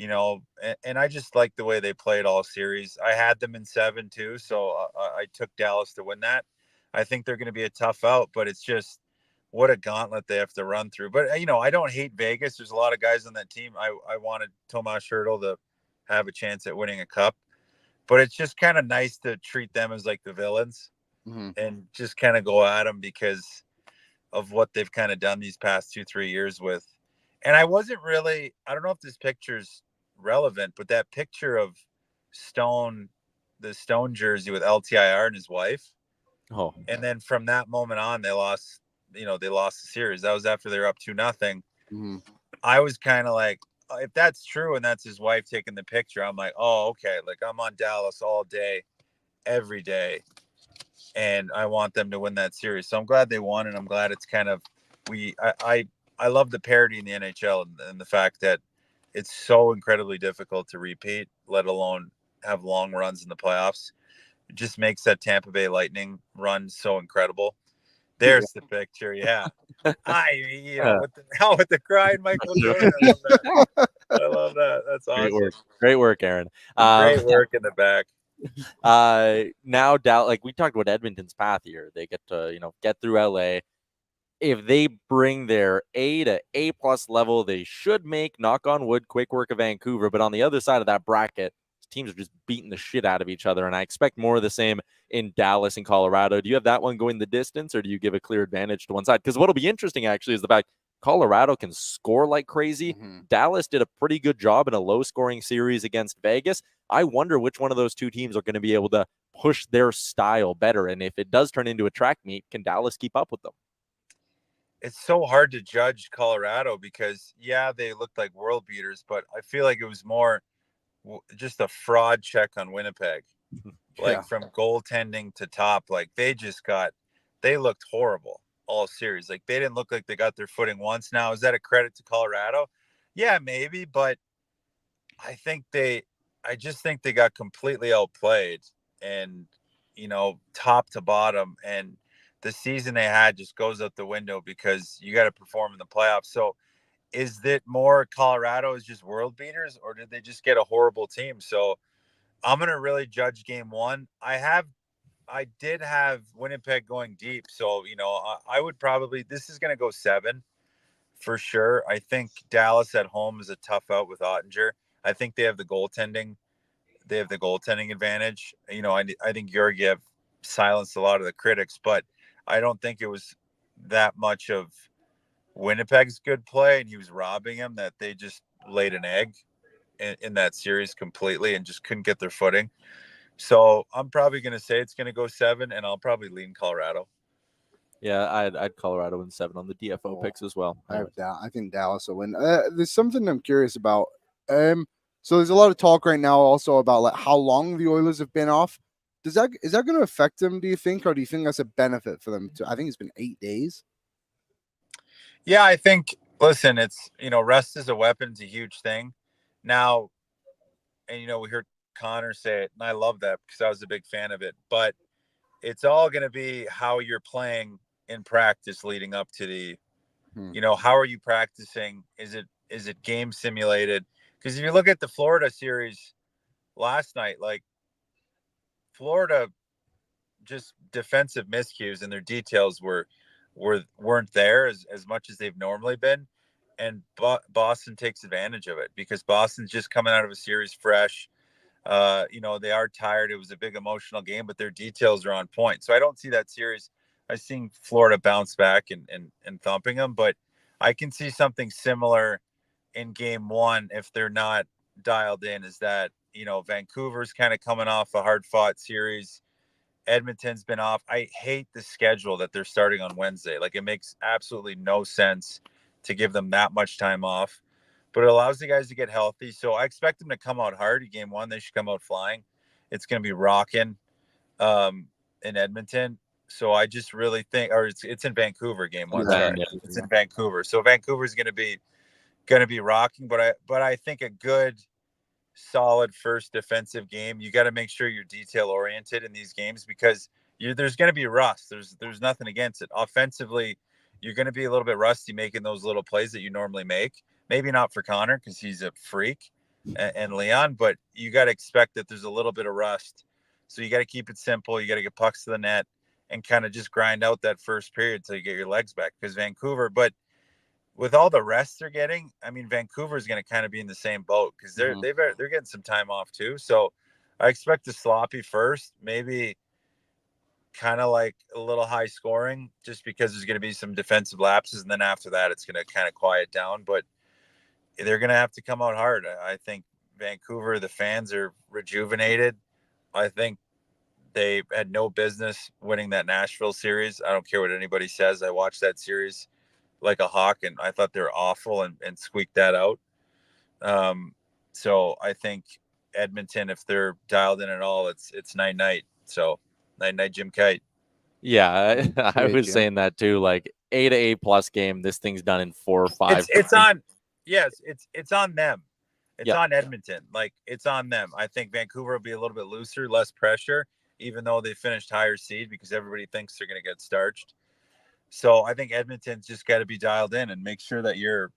and I just like the way they played all series. I had them in 7 too, so I took Dallas to win that. I think they're going to be a tough out, but it's just what a gauntlet they have to run through. But, I don't hate Vegas. There's a lot of guys on that team. I wanted Tomas Hertl to have a chance at winning a cup, but it's just kind of nice to treat them as like the villains and just kind of go at them because of what they've kind of done these past 2-3 years with. And I don't know if this picture's relevant, but that picture of the Stone jersey with LTIR and his wife.
Oh,
and then from that moment on, they lost the series. That was after they were up 2-0. I was kind of like, if that's true and that's his wife taking the picture, I'm like, oh, okay. Like, I'm on Dallas all day, every day, and I want them to win that series. So I'm glad they won, and I'm glad it's kind of I love the parity in the NHL and the fact that it's so incredibly difficult to repeat, let alone have long runs in the playoffs. It just makes that Tampa Bay Lightning run so incredible. There's the picture. Yeah. With the crying Michael Jordan. I love that. That's awesome.
Great work, Aaron.
Great work in the back.
Now, like we talked about Edmonton's path here. They get to, get through LA. If they bring their A to A+ level, they should make, knock on wood, quick work of Vancouver. But on the other side of that bracket, teams are just beating the shit out of each other. And I expect more of the same in Dallas and Colorado. Do you have that one going the distance, or do you give a clear advantage to one side? Because what'll be interesting actually is the fact Colorado can score like crazy.
Mm-hmm.
Dallas did a pretty good job in a low-scoring series against Vegas. I wonder which one of those two teams are going to be able to push their style better. And if it does turn into a track meet, can Dallas keep up with them?
It's so hard to judge Colorado because, yeah, they looked like world beaters, but I feel like it was more just a fraud check on Winnipeg. Like from goaltending to top, like they looked horrible all series. Like they didn't look like they got their footing once. Now, is that a credit to Colorado? Yeah, maybe, but I just think they got completely outplayed and, top to bottom. And the season they had just goes out the window because you got to perform in the playoffs. So is it more Colorado is just world beaters, or did they just get a horrible team? So I'm going to really judge game one. I did have Winnipeg going deep. So, I would probably, this is going to go 7 for sure. I think Dallas at home is a tough out with Ottinger. I think they have the goaltending. They have the goaltending advantage. I think Georgiev silenced a lot of the critics, but I don't think it was that much of Winnipeg's good play, and he was robbing him, that they just laid an egg in that series completely and just couldn't get their footing. So I'm probably going to say it's going to go 7, and I'll probably lean Colorado.
Yeah, I'd Colorado in 7 on the DFO picks as well.
I think Dallas will win. There's something I'm curious about. So there's a lot of talk right now also about like how long the Oilers have been off. Is that going to affect them, do you think, or do you think that's a benefit for them? I think it's been 8 days.
Yeah, I think, listen, it's, rest is a weapon. It's a huge thing. Now, and, we heard Connor say it, and I love that because I was a big fan of it. But it's all going to be how you're playing in practice leading up to the, how are you practicing? Is it game simulated? Because if you look at the Florida series last night, like Florida, just defensive miscues and their details weren't there as much as they've normally been. And Boston takes advantage of it because Boston's just coming out of a series fresh. They are tired. It was a big emotional game, but their details are on point. So I don't see that series. I've seen Florida bounce back and thumping them, but I can see something similar in game one if they're not dialed in. Is that, Vancouver's kind of coming off a hard fought series. Edmonton's been off. I hate the schedule that they're starting on Wednesday. Like it makes absolutely no sense to give them that much time off, but it allows the guys to get healthy. So I expect them to come out hard in game one. They should come out flying. It's going to be rocking in Edmonton. So I just really think, or it's in Vancouver game one. It's in Vancouver. So Vancouver's going to be rocking, but I think a good solid first defensive game. You got to make sure you're detail oriented in these games because there's going to be rust. There's nothing against it. Offensively, you're going to be a little bit rusty making those little plays that you normally make. Maybe not for Connor because he's a freak and Leon, but you got to expect that there's a little bit of rust. So you got to keep it simple. You got to get pucks to the net and kind of just grind out that first period till you get your legs back because Vancouver, but with all the rest they're getting, I mean, Vancouver is going to kind of be in the same boat because they're getting some time off too. So I expect a sloppy first, maybe kind of like a little high scoring just because there's going to be some defensive lapses. And then after that, it's going to kind of quiet down, but they're going to have to come out hard. I think Vancouver, the fans are rejuvenated. I think they had no business winning that Nashville series. I don't care what anybody says. I watched that series like a hawk, and I thought they were awful and squeaked that out. So I think Edmonton, if they're dialed in at all, it's night. So night, Jim Kite.
Yeah, I was saying that too. Like A+ game, this thing's done in 4 or 5.
It's on. Yes, it's on them. It's on Edmonton. Like it's on them. I think Vancouver will be a little bit looser, less pressure, even though they finished higher seed because everybody thinks they're going to get starched. So I think Edmonton's just got to be dialed in and make sure that you're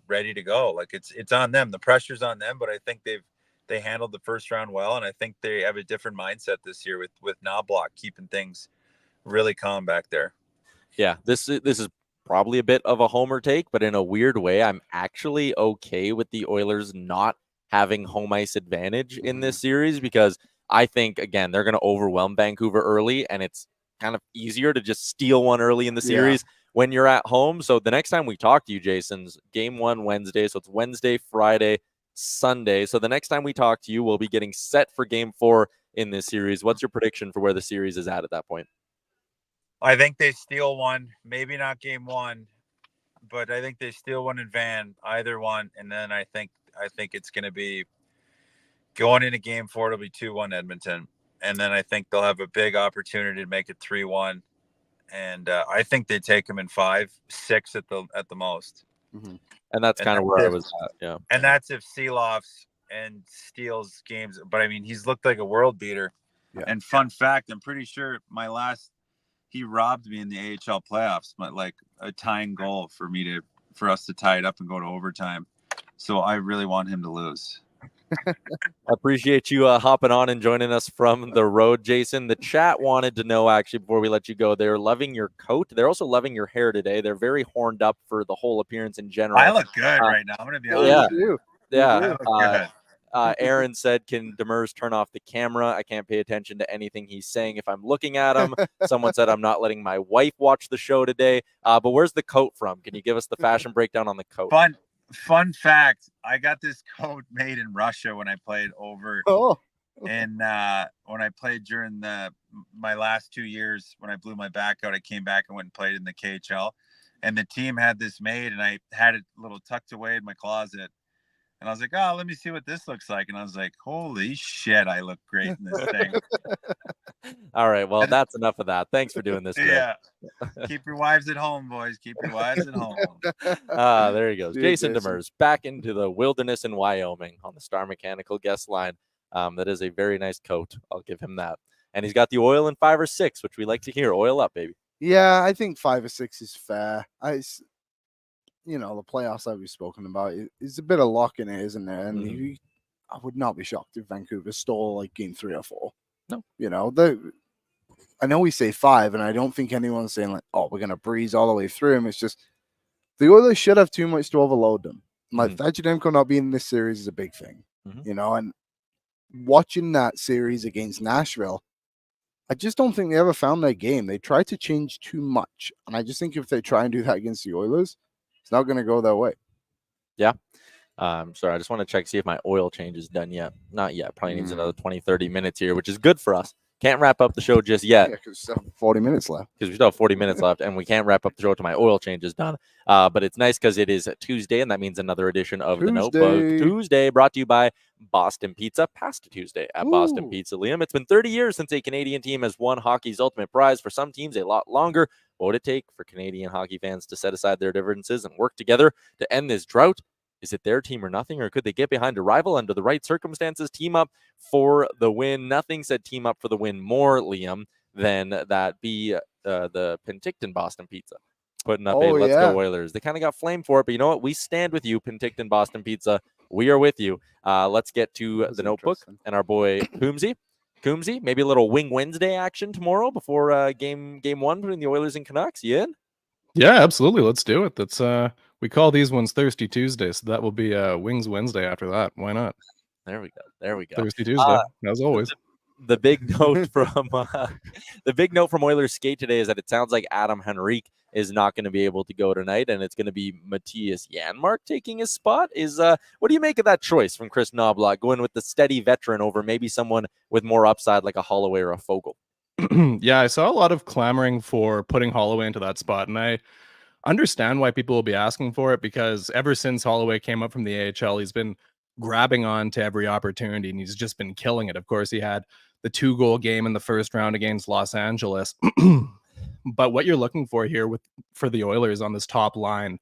ready to go. Like it's on them. The pressure's on them, but I think they handled the first round well, and I think they have a different mindset this year with Knobloch keeping things really calm back there.
Yeah, this is probably a bit of a homer take, but in a weird way, I'm actually okay with the Oilers not having home ice advantage in this series because I think, again, they're going to overwhelm Vancouver early, and it's kind of easier to just steal one early in the series when you're at home. So the next time we talk to you, Jason's game 1 Wednesday. So it's Wednesday, Friday, Sunday. So the next time we talk to you, we'll be getting set for game 4 in this series. What's your prediction for where the series is at that point?
I think they steal one, maybe not game 1, but I think they steal one in Van, either one. And then I think it's going to be going into game 4. It'll be 2-1 Edmonton. And then I think they'll have a big opportunity to make it 3-1. And I think they take them in 5-6 at the most.
Mm-hmm.
And that's kind of where I was at. Yeah.
And that's if Seeloff's and steals games. But I mean, he's looked like a world beater. Yeah. And fun fact, I'm pretty sure he robbed me in the AHL playoffs, but like a tying goal for us to tie it up and go to overtime. So I really want him to lose.
I appreciate you hopping on and joining us from the road, Jason. The chat wanted to know, actually, before we let you go, they're loving your coat. They're also loving your hair today. They're very horned up for the whole appearance in general.
I look good right now. I'm going to be honest.
Yeah. Aaron said, can Demers turn off the camera? I can't pay attention to anything he's saying if I'm looking at him. Someone said, I'm not letting my wife watch the show today. But where's the coat from? Can you give us the fashion breakdown on the coat?
Fun fact, I got this coat made in Russia when I played over. And when I played during my last 2 years, when I blew my back out, I came back and went and played in the KHL. And the team had this made, and I had it a little tucked away in my closet. And I was like, oh, let me see what this looks like. And I was like, holy shit, I look great in this thing.
All right. Well, that's enough of that. Thanks for doing this today.
Yeah. Keep your wives at home, boys. Keep your wives at home.
There he goes. Jason Demers back into the wilderness in Wyoming on the Star Mechanical guest line. That is a very nice coat. I'll give him that. And he's got the oil in 5 or 6, which we like to hear. Oil up, baby.
Yeah, I think 5 or 6 is fair. The playoffs that we've spoken about is a bit of luck in it, isn't there? And I would not be shocked if Vancouver stole like game 3 or 4. No. I know we say 5, and I don't think anyone's saying like, oh, we're going to breeze all the way through them. It's just the Oilers should have too much to overload them. Like Vancouver not being in this series is a big thing, and watching that series against Nashville, I just don't think they ever found their game. They tried to change too much, and I just think if they try and do that against the Oilers, it's not going to go their way.
Yeah. Sorry, I just want to check, see if my oil change is done yet. Not yet. Probably needs another 20, 30 minutes here, which is good for us. Can't wrap up the show just yet.
Yeah, because we still have 40 minutes left.
Because we still have 40 minutes left, and we can't wrap up the show till my oil change is done. But it's nice because it is Tuesday, and that means another edition of the Notebook Tuesday, brought to you by Boston Pizza. Pasta Tuesday at Boston Pizza. Liam, it's been 30 years since a Canadian team has won hockey's ultimate prize. For some teams, a lot longer. What would it take for Canadian hockey fans to set aside their differences and work together to end this drought? Is it their team or nothing, or could they get behind a rival under the right circumstances? Team up for the win. Nothing said team up for the win more, Liam, than that be the Penticton Boston Pizza. Putting up Let's Go Oilers. They kind of got flamed for it, but you know what? We stand with you, Penticton Boston Pizza. We are with you. Let's get to the Notebook and our boy Coombsy. Coombsy, maybe a little Wing Wednesday action tomorrow before game 1 between the Oilers and Canucks. You in?
Yeah, absolutely. Let's do it. That's we call these ones Thirsty Tuesday, so that will be Wings Wednesday after that. Why not?
There we go.
Thirsty Tuesday, as always.
The big note from Oilers skate today is that it sounds like Adam Henrique is not going to be able to go tonight, and it's going to be Matthias Janmark taking his spot. What do you make of that choice from Chris Knobloch, going with the steady veteran over maybe someone with more upside like a Holloway or a Fogle?
Yeah, I saw a lot of clamoring for putting Holloway into that spot, and I understand why people will be asking for it, because ever since Holloway came up from the AHL, he's been grabbing on to every opportunity, and he's just been killing it. Of course, he had the 2-goal game in the first round against Los Angeles. But what you're looking for here for the Oilers on this top line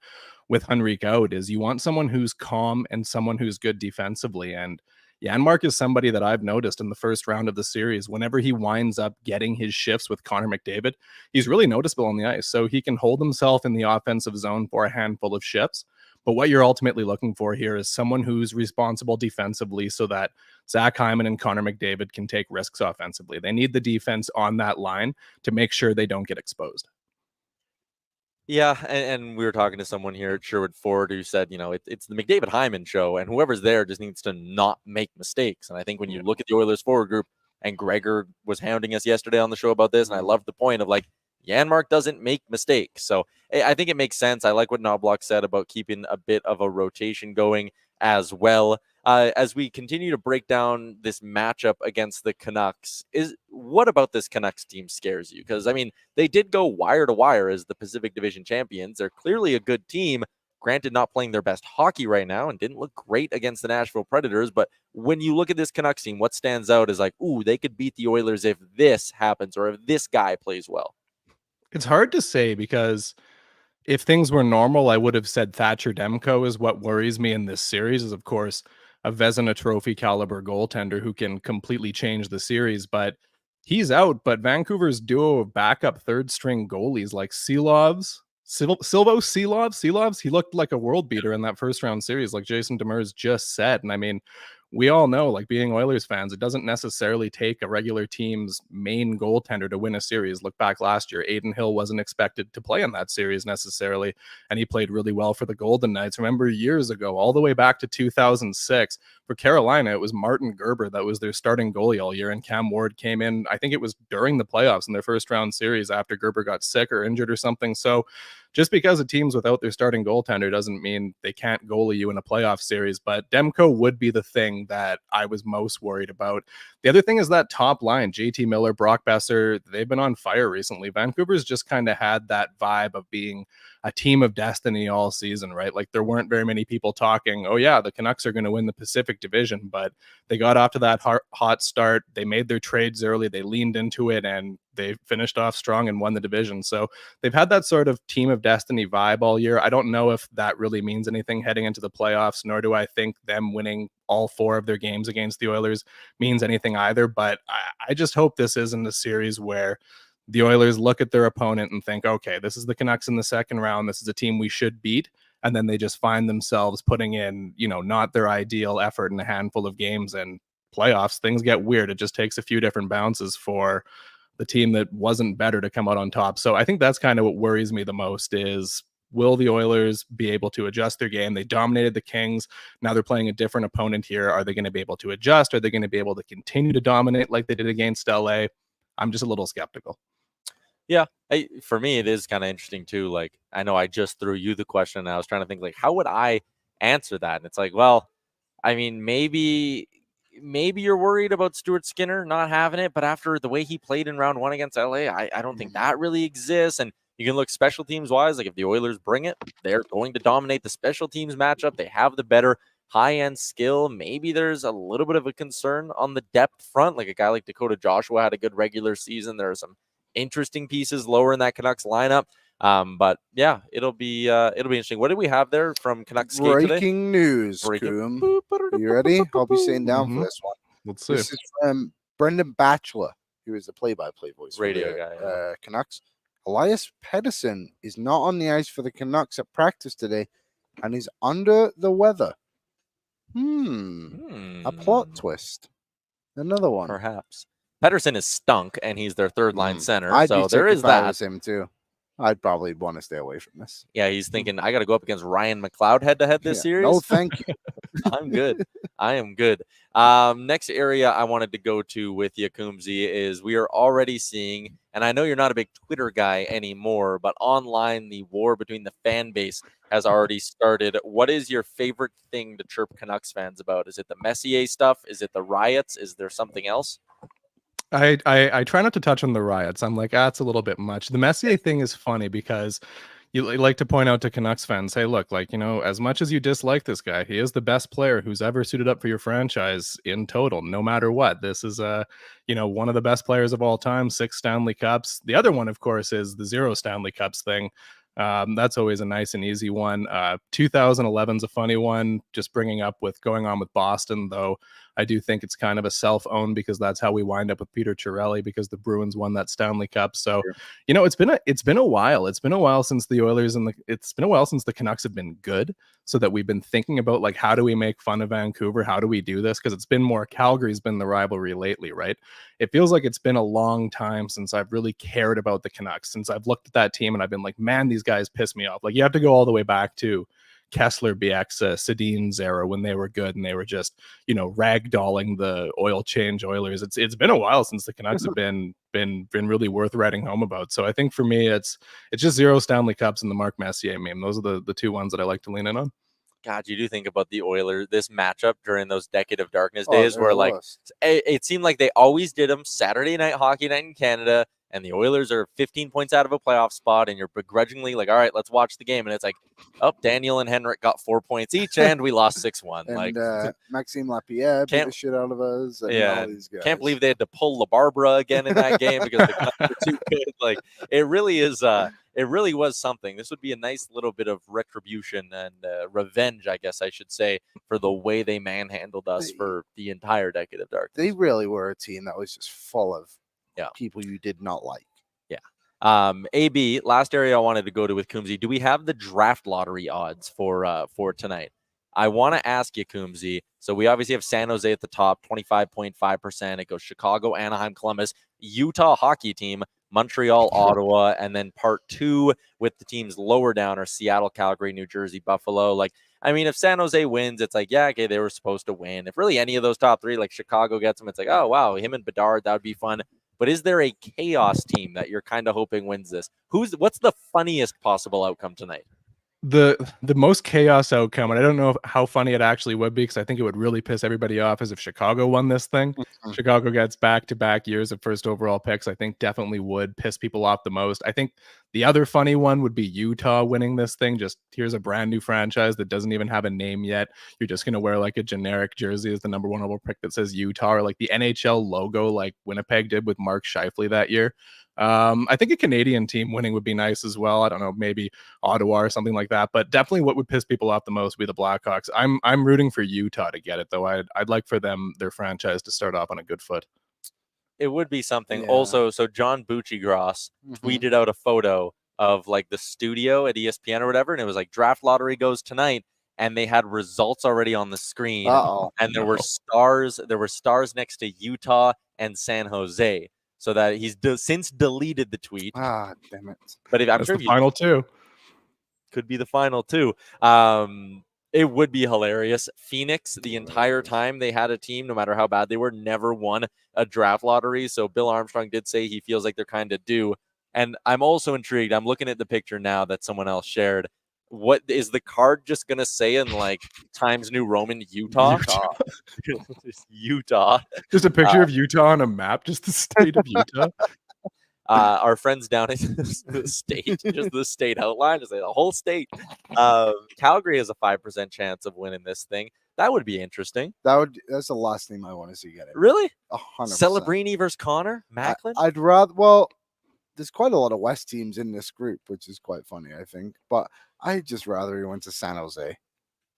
with Henrique out is you want someone who's calm and someone who's good defensively. And Janmark is somebody that I've noticed in the first round of the series, whenever he winds up getting his shifts with Connor McDavid, he's really noticeable on the ice. So he can hold himself in the offensive zone for a handful of shifts. But what you're ultimately looking for here is someone who's responsible defensively so that Zach Hyman and Connor McDavid can take risks offensively. They need the defense on that line to make sure they don't get exposed.
Yeah, and we were talking to someone here at Sherwood Ford who said, it's the McDavid Hyman show, and whoever's there just needs to not make mistakes. And I think when you look at the Oilers forward group, and Gregor was hounding us yesterday on the show about this, and I love the point of Janmark doesn't make mistakes. So I think it makes sense. I like what Knobloch said about keeping a bit of a rotation going as well. As we continue to break down this matchup against the Canucks, what about this Canucks team scares you? Because, I mean, they did go wire to wire as the Pacific Division champions. They're clearly a good team, granted not playing their best hockey right now and didn't look great against the Nashville Predators. But when you look at this Canucks team, what stands out is like, ooh, they could beat the Oilers if this happens or if this guy plays well.
It's hard to say because if things were normal, I would have said Thatcher Demko is what worries me in this series, is of course a Vezina Trophy caliber goaltender who can completely change the series, but he's out. But Vancouver's duo of backup third string goalies like Silovs, he looked like a world beater in that first round series, like Jason Demers just said. And I mean, we all know, like being Oilers fans, it doesn't necessarily take a regular team's main goaltender to win a series. Look back last year, Adin Hill wasn't expected to play in that series necessarily, and he played really well for the Golden Knights. Remember years ago, all the way back to 2006, for Carolina, it was Martin Gerber that was their starting goalie all year, and Cam Ward came in, I think it was during the playoffs in their first round series after Gerber got sick or injured or something. So just because a team's without their starting goaltender doesn't mean they can't goalie you in a playoff series. But Demko would be the thing that I was most worried about. The other thing is that top line, JT Miller, Brock Besser, they've been on fire recently. Vancouver's just kind of had that vibe of being a team of destiny all season, right? Like there weren't very many people talking, oh yeah, the Canucks are going to win the Pacific Division, but they got off to that hot start. They made their trades early. They leaned into it and they finished off strong and won the division. So they've had that sort of team of destiny vibe all year. I don't know if that really means anything heading into the playoffs, nor do I think them winning all 4 of their games against the Oilers means anything either. But I just hope this isn't a series where the Oilers look at their opponent and think, okay, this is the Canucks in the second round. This is a team we should beat. And then they just find themselves putting in, not their ideal effort in a handful of games. And playoffs, things get weird. It just takes a few different bounces for the team that wasn't better to come out on top. So I think that's kind of what worries me the most is, will the Oilers be able to adjust their game? They dominated the Kings. Now they're playing a different opponent here. Are they going to be able to adjust? Are they going to be able to continue to dominate like they did against LA? I'm just a little skeptical.
Yeah, for me, it is kind of interesting too. Like, I know I just threw you the question and I was trying to think, like, how would I answer that? And it's like, well, I mean, maybe you're worried about Stuart Skinner not having it, but after the way he played in round 1 against LA, I don't think that really exists. And you can look special teams wise, like if the Oilers bring it, they're going to dominate the special teams matchup. They have the better high-end skill. Maybe there's a little bit of a concern on the depth front. Like a guy like Dakota Joshua had a good regular season. There are some interesting pieces lower in that Canucks lineup. But yeah, it'll be interesting. What did we have there from Canucks skate today?
Breaking news, Coom. Are you ready? I'll be sitting down for this one.
Let's see.
This is from Brendan Batchelor, who is the play-by-play voice
Radio
for the
guy, yeah.
Canucks. Elias Pettersson is not on the ice for the Canucks at practice today and is under the weather. A plot twist. Another one.
Perhaps. Pettersson is stunk, and he's their third-line center,
I'd
so
be
there
sick
is
if I
that.
was him too. I'd probably want to stay away from this.
Yeah, he's thinking, I got to go up against Ryan McLeod head-to-head this series?
No, thank you.
I'm good. I am good. Next area I wanted to go to with you, Coombsy, is we are already seeing, and I know you're not a big Twitter guy anymore, but online the war between the fan base has already started. What is your favorite thing to chirp Canucks fans about? Is it the Messier stuff? Is it the riots? Is there something else?
I try not to touch on the riots. I'm like, it's a little bit much. The Messier thing is funny because you like to point out to Canucks fans, hey, look, like, as much as you dislike this guy, he is the best player who's ever suited up for your franchise in total, no matter what. This is one of the best players of all time, 6 Stanley Cups. The other one, of course, is the 0 Stanley Cups thing. That's always a nice and easy one. 2011's a funny one, just bringing up with going on with Boston, though I do think it's kind of a self-own because that's how we wind up with Peter Chiarelli because the Bruins won that Stanley Cup. So, it's been a while. It's been a while since the Oilers it's been a while since the Canucks have been good, so that we've been thinking about like, how do we make fun of Vancouver? How do we do this? Because it's been more Calgary's been the rivalry lately, right? It feels like it's been a long time since I've really cared about the Canucks, since I've looked at that team and I've been like, man, these guys piss me off. Like, you have to go all the way back to Kessler, Bieksa, Sedin's era when they were good and they were just, ragdolling the oil change Oilers. It's been a while since the Canucks have been really worth writing home about. So I think for me, it's just 0 Stanley Cups and the Mark Messier meme. Those are the two ones that I like to lean in on.
God, you do think about the Oilers, this matchup during those Decade of Darkness days where it seemed like they always did them Saturday night hockey night in Canada, and the Oilers are 15 points out of a playoff spot, and you're begrudgingly like, all right, let's watch the game. And it's like, oh, Daniel and Henrik got 4 points each, and we lost 6-1.
And Maxime Lapierre beat the shit out of us. And all these guys.
Can't believe they had to pull La Barbara again in that game because the Canucks were too good. Like, it really is. It really was something. This would be a nice little bit of retribution and revenge, I guess I should say, for the way they manhandled us for the entire Decade of Darkness.
They really were a team that was just full of people you did not like.
Yeah. AB, last area I wanted to go to with Coombsy. Do we have the draft lottery odds for tonight? I want to ask you, Coombsy. So we obviously have San Jose at the top, 25.5%. It goes Chicago, Anaheim, Columbus, Utah hockey team, Montreal, Ottawa, and then part 2 with the teams lower down are Seattle, Calgary, New Jersey, Buffalo. Like, I mean, if San Jose wins, it's like, yeah, okay, they were supposed to win. If really any of those top 3, like Chicago gets them, it's like, oh, wow, him and Bedard, that would be fun. But is there a chaos team that you're kind of hoping wins this? What's the funniest possible outcome tonight?
The most chaos outcome, and I don't know how funny it actually would be because I think it would really piss everybody off, is if Chicago won this thing. Chicago gets back-to-back years of first overall picks. I think definitely would piss people off the most. I think the other funny one would be Utah winning this thing. Just here's a brand new franchise that doesn't even have a name yet. You're just going to wear like a generic jersey as the number 1 overall pick that says Utah, or like the NHL logo like Winnipeg did with Mark Scheifele that year. I think a Canadian team winning would be nice as well. I don't know, maybe Ottawa or something like that, but definitely what would piss people off the most would be the Blackhawks. I'm rooting for Utah to get it though. I'd like for their franchise to start off on a good foot.
It would be something. Also, so John Buccigross tweeted out a photo of like the studio at ESPN or whatever, and it was like draft lottery goes tonight, and they had results already on the screen. And there were stars. There were stars next to Utah and San Jose. So that he's since deleted the tweet.
Ah, damn it!
But I'm sure
the final 2
could be the final 2. It would be hilarious. Phoenix, the entire time they had a team, no matter how bad they were, never won a draft lottery. So Bill Armstrong did say he feels like they're kind of due. And I'm also intrigued. I'm looking at the picture now that someone else shared. What is the card just gonna say in like Times New Roman? Utah. Utah.
Just a picture of Utah on a map, just the state of Utah.
Our friends down in the state, just the state outline, just say the whole state. Calgary has a 5% chance of winning this thing. That would be interesting.
That's the last thing I want to see get it.
Really?
100%.
Celebrini versus Connor Macklin.
I'd rather. Well, there's quite a lot of West teams in this group, which is quite funny, I think. But I'd just rather he went to San Jose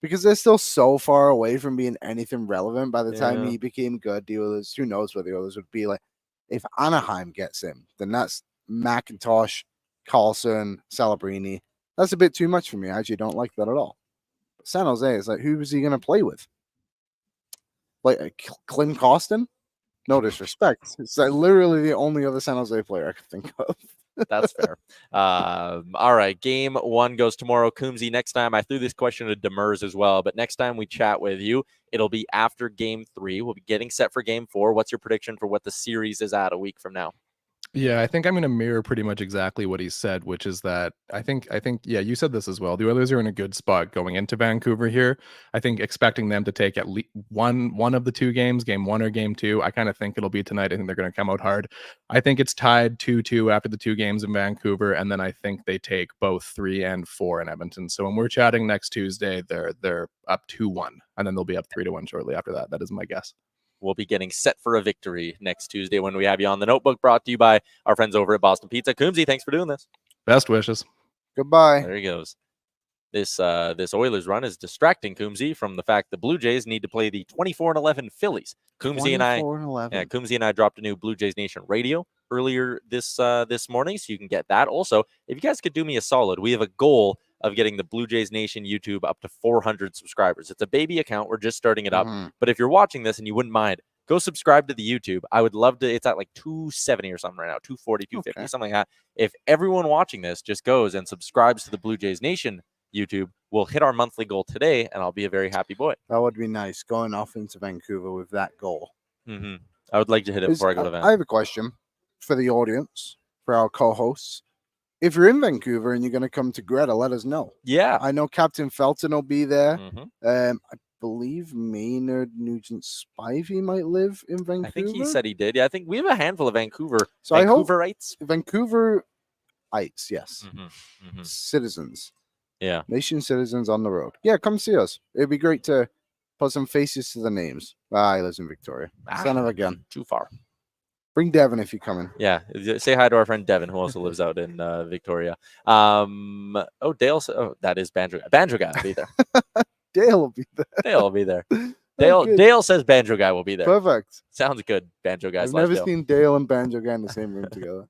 because they're still so far away from being anything relevant by the time he became good. The Oilers, who knows where the Oilers would be like. If Anaheim gets him, then that's McIntosh, Carlson, Celebrini. That's a bit too much for me. I actually don't like that at all. But San Jose is like, who is he going to play with? Like Clint Costin? No disrespect. It's like literally the only other San Jose player I can think of.
That's fair. All right. Game 1 goes tomorrow. Coombsy, next time, I threw this question to Demers as well, but next time we chat with you, it'll be after Game 3. We'll be getting set for Game 4. What's your prediction for what the series is at a week from now?
Yeah, I think I'm going to mirror pretty much exactly what he said, which is that I think, yeah, you said this as well. The Oilers are in a good spot going into Vancouver here. I think expecting them to take at least one of the 2 games, Game 1 or Game 2. I kind of think it'll be tonight. I think they're going to come out hard. I think it's tied 2-2 after the 2 games in Vancouver, and then I think they take both 3 and 4 in Edmonton. So when we're chatting next Tuesday, they're up 2-1, and then they'll be up 3-1 shortly after that. That is my guess.
We'll be getting set for a victory next Tuesday when we have you on the Notebook, brought to you by our friends over at Boston Pizza. Coombsy, thanks for doing this.
Best wishes.
Goodbye.
There he goes. This Oilers run is distracting Coombsy from the fact the Blue Jays need to play the 24-11 Phillies. Coombsy and I dropped a new Blue Jays Nation radio earlier this morning, so you can get that. Also, if you guys could do me a solid, we have a goal of getting the Blue Jays Nation YouTube up to 400 subscribers. It's a baby account. We're just starting it up. But if you're watching this and you wouldn't mind, go subscribe to the YouTube. I would love to. It's at like 270 or something right now, 240, 250, something like that. If everyone watching this just goes and subscribes to the Blue Jays Nation YouTube will hit our monthly goal today, and I'll be a very happy boy.
That would be nice, going off into Vancouver with that goal.
Mm-hmm. I would like to hit it before I go to
I
Vancouver.
have a question for the audience, for our co-hosts. If you're in Vancouver and you're going to come to Greta, let us know.
Yeah.
I know Captain Felton will be there.
Mm-hmm.
I believe Maynard Nugent Spivey might live in Vancouver.
I think he said he did. Yeah, I think we have a handful of Vancouver.
So I hope
Vancouverites.
Vancouverites, yes.
Mm-hmm.
Citizens.
Yeah.
Nation citizens on the road. Yeah, come see us. It'd be great to put some faces to the names. He lives in Victoria. Son of a gun.
Too far.
Bring Devin if you're coming.
Yeah. Say hi to our friend Devin, who also lives out in Victoria. Dale. That is Banjo Guy. Banjo Guy will be there.
Dale will be there.
Dale will be there.
Oh, good.
Dale says Banjo Guy will be there.
Perfect.
Sounds good. Banjo Guy.
I've never seen Dale and Banjo Guy in the same room together.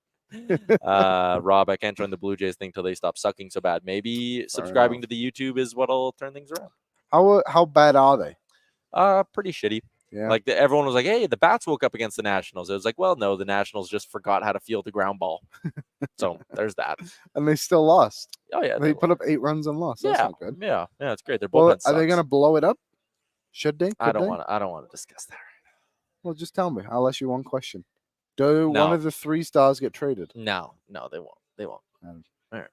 Rob, I can't join the Blue Jays thing till they stop sucking so bad. Maybe subscribing to the YouTube is what'll turn things around.
How bad are they?
Pretty shitty.
Yeah.
Like everyone was like, "Hey, the Bats woke up against the Nationals." It was like, "Well, no, the Nationals just forgot how to field the ground ball." So there's that.
And they still lost.
Oh yeah,
they put up 8 runs and lost. That's not good.
Yeah, it's great. They're
Well,
both.
are they gonna blow it up? Should they?
I don't want to discuss that.
Well, just tell me. I'll ask you one question. Do one of the 3 stars get traded?
No, they won't. They won't.
Um,
All right.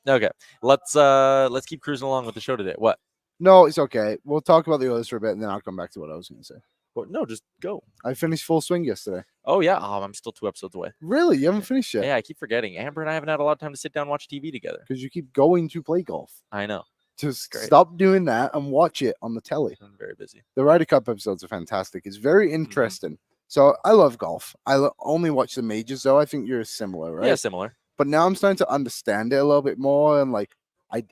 Okay. Let's keep cruising along with the show today. What?
No, it's okay. We'll talk about the Oilers for a bit, and then I'll come back to what I was going to say.
Well, no, just go.
I finished Full Swing yesterday.
Oh yeah. Oh, I'm still 2 episodes away.
Really? You haven't finished yet?
Yeah, I keep forgetting. Amber and I haven't had a lot of time to sit down and watch TV together.
Because you keep going to play golf.
I know.
Just stop doing that and watch it on the telly.
I'm very busy.
The Ryder Cup episodes are fantastic. It's very interesting. So I love golf. I only watch the majors, though. I think you're similar, right?
Yeah, similar.
But now I'm starting to understand it a little bit more. And like,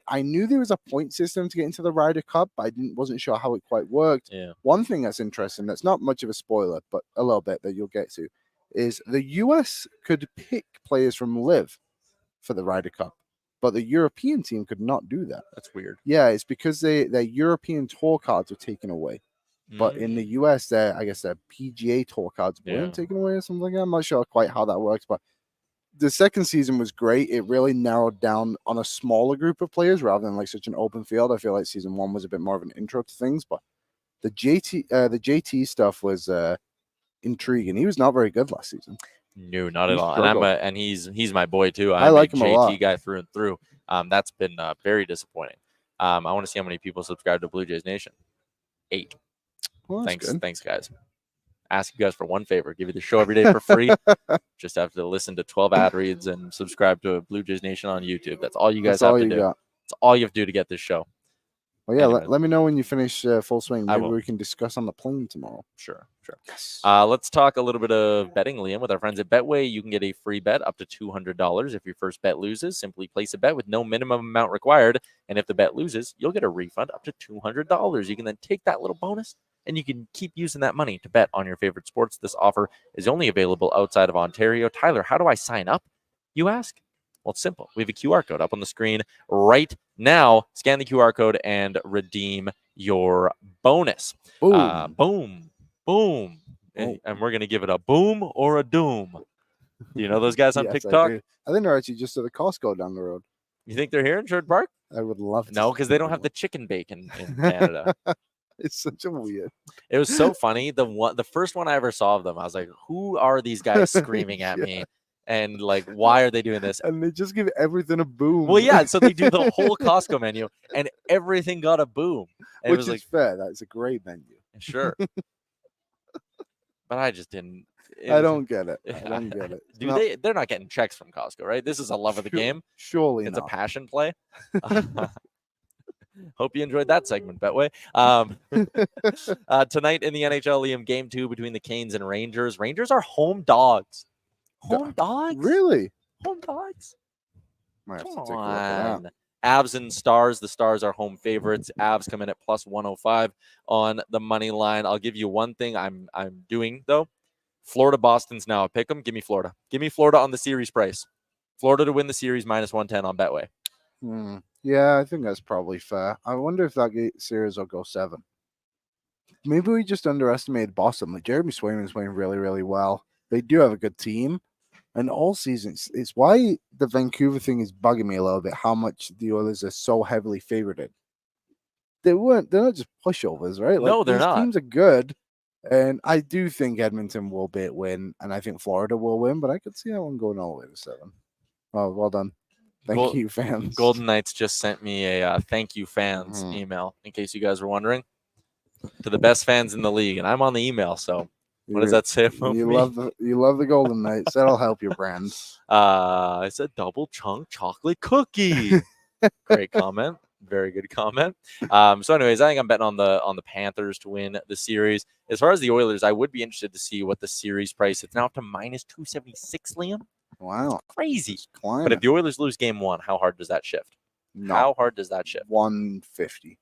I knew there was a point system to get into the Ryder Cup. Wasn't sure how it quite worked.
Yeah.
One thing that's interesting, that's not much of a spoiler, but a little bit that you'll get to, is the US could pick players from LIV for the Ryder Cup, but the European team could not do that.
That's weird.
Yeah, it's because their European tour cards were taken away. But in the US, their PGA tour cards weren't taken away or something like that. I'm not sure quite how that works, but the second season was great. It really narrowed down on a smaller group of players rather than like such an open field. I feel like season 1 was a bit more of an intro to things, but the JT stuff was intriguing. He was not very good last season.
No, not at all. And he's my boy too.
I like him
JT
a lot.
Guy through and through. That's been very disappointing. I want to see how many people subscribe to Blue Jays Nation. 8.
Well,
Thanks, guys. Ask you guys for one favor: give you the show every day for free. Just have to listen to 12 ad reads and subscribe to Blue Jays Nation on YouTube. That's all you guys have to do. That's all you have to do to get this show.
Well, yeah. Let me know when you finish Full Swing. Maybe we can discuss on the plane tomorrow.
Sure.
Yes.
Let's talk a little bit of betting, Liam, with our friends at Betway. You can get a free bet up to $200 if your first bet loses. Simply place a bet with no minimum amount required, and if the bet loses, you'll get a refund up to $200. You can then take that little bonus, and you can keep using that money to bet on your favorite sports. This offer is only available outside of Ontario. Tyler, how do I sign up, you ask? Well, it's simple. We have a QR code up on the screen right now. Scan the QR code and redeem your bonus.
Boom.
Boom. And we're going to give it a boom or a doom. Do you know those guys on
Yes,
TikTok?
I think they're actually just at the Costco down the road.
You think they're here in Sherwood Park?
I would love to.
No, because they don't have the chicken bacon in Canada.
It's such a weird.
It was so funny. The first one I ever saw of them, I was like, who are these guys screaming at me? And like, why are they doing this?
And they just give everything a boom.
Well, yeah. So they do the whole Costco menu, and everything got a boom. And
Which
it was
is
like,
fair. That's a great menu.
Sure. But I just didn't.
I don't get it. I don't get it.
They're not getting checks from Costco, right? This is a love of the game.
Surely
it's
not.
a passion play. Hope you enjoyed that segment, Betway. Tonight in the NHL, Liam, game 2 between the Canes and Rangers. Rangers are home dogs. Home dogs?
Really?
Home dogs?
Might have to
Come
take a look at
on.
that.
Avs and Stars. The Stars are home favorites. Avs come in at plus 105 on the money line. I'll give you one thing I'm doing, though. Florida, Boston's now a pick 'em. Give me Florida. Give me Florida on the series price. Florida to win the series minus 110 on Betway.
Yeah, I think that's probably fair. I wonder if that series will go 7. Maybe we just underestimated Boston. Like Jeremy Swayman's playing really, really well. They do have a good team, And all seasons, it's why the Vancouver thing is bugging me a little bit. How much the Oilers are so heavily favored. They're not just pushovers, right? Like,
No, they're
these
not.
teams are good, and I do think Edmonton will win, and I think Florida will win. But I could see that one going all the way to 7. Oh, well done. Thank you, fans.
Golden Knights just sent me a thank you fans
Mhm.
email, in case you guys were wondering, to the best fans in the league, and I'm on the email. So what does that say about
You
me?
love the Golden Knights. That'll help your brand.
It's a double chunk chocolate cookie. Great comment. Very good comment. So anyways, I think I'm betting on the Panthers to win the series. As far as the Oilers, I would be interested to see what the series price. It's now up to -276, Liam.
Wow,
Crazy.
it's climbing.
But if the Oilers lose game 1, how hard does that shift?
No,
How hard does that shift?
150.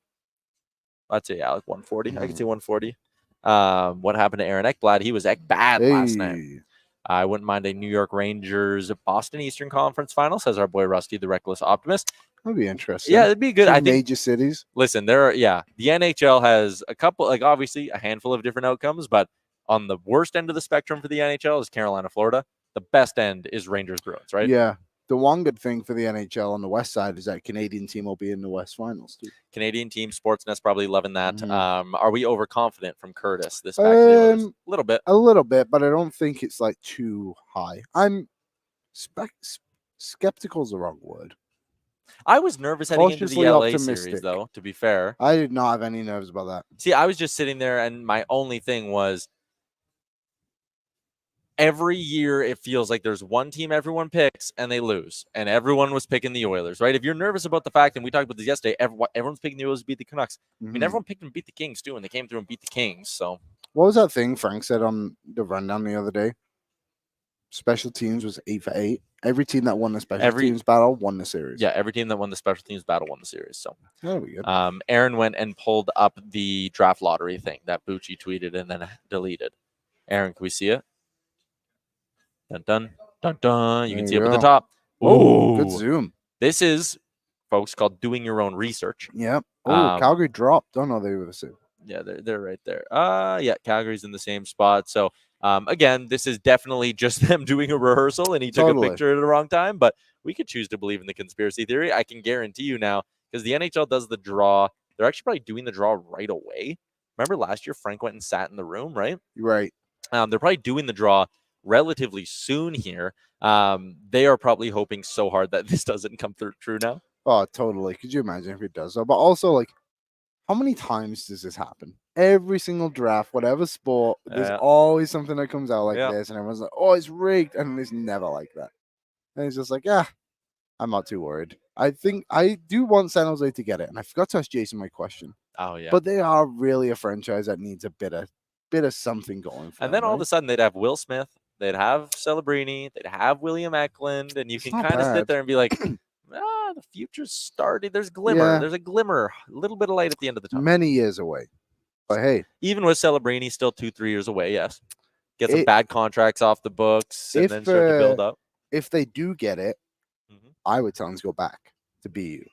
I'd say, like 140. I could
Mhm.
see 140. What happened to Aaron Ekblad? He was bad last night.
Hey,
I wouldn't mind a New York Rangers Boston Eastern Conference final, says our boy Rusty, the Reckless Optimist.
that'd be interesting.
Yeah, it'd be good.
Two
I think.
major cities.
Listen, the NHL has a couple, like obviously a handful of different outcomes, but on the worst end of the spectrum for the NHL is Carolina, Florida. The best end is Rangers, Bruins, right?
Yeah. The one good thing for the NHL on the west side is that Canadian team will be in the West Finals too.
Canadian team, Sportsnet's probably loving that.
Mhm.
Are we overconfident from Curtis this back to the Oilers? A little bit.
A little bit, but I don't think it's like too high. I'm skeptical is the wrong word.
I was nervous heading into the
Cautiously
LA series,
optimistic.
though, to be fair.
I did not have any nerves about that.
See, I was just sitting there, and my only thing was every year it feels like there's one team everyone picks and they lose, and everyone was picking the Oilers, right? If you're nervous about the fact, and we talked about this yesterday, everyone's picking the Oilers to beat the Canucks. I mean, everyone picked them to beat the Kings, too, and they came through and beat the Kings, so.
What was that thing Frank said on the rundown the other day? Special teams was 8 for 8. Every team that won the special teams battle won the series.
Yeah, every team that won the special teams battle won the series. So
that'll be good.
Aaron went and pulled up the draft lottery thing that Bucci tweeted and then deleted. Aaron, can we see it? Dun dun dun dun. You can see it at the top.
Oh, good zoom.
This is, folks, called doing your own research.
Yep. Oh, Calgary dropped. Don't know they were the same.
Yeah, they're right there. Yeah, Calgary's in the same spot. So again, this is definitely just them doing a rehearsal, and he took a picture at the wrong time. But we could choose to believe in the conspiracy theory. I can guarantee you now, because the NHL does the draw. They're actually probably doing the draw right away. Remember last year, Frank went and sat in the room, right?
Right.
They're probably doing the draw relatively soon here. They are probably hoping so hard that this doesn't come true now.
Oh, totally. Could you imagine if it does? But also, like, how many times does this happen? Every single draft, whatever sport, there's always something that comes out like this, and everyone's like, "Oh, it's rigged," and it's never like that. And it's just like, I'm not too worried. I think I do want San Jose to get it, and I forgot to ask Jason my question.
Oh yeah,
but they are really a franchise that needs a bit of something going for
and
them,
then all of a sudden they'd have Will Smith, they'd have Celebrini, they'd have William Eklund, and you can kind of sit there and be like, the future's starting. There's glimmer. There's a glimmer, a little bit of light at the end of the tunnel.
Many years away. But hey,
even with Celebrini, still 2-3 years away. Yes, get some bad contracts off the books and then start to build up.
If they do get it, I would tell them to go back to BU.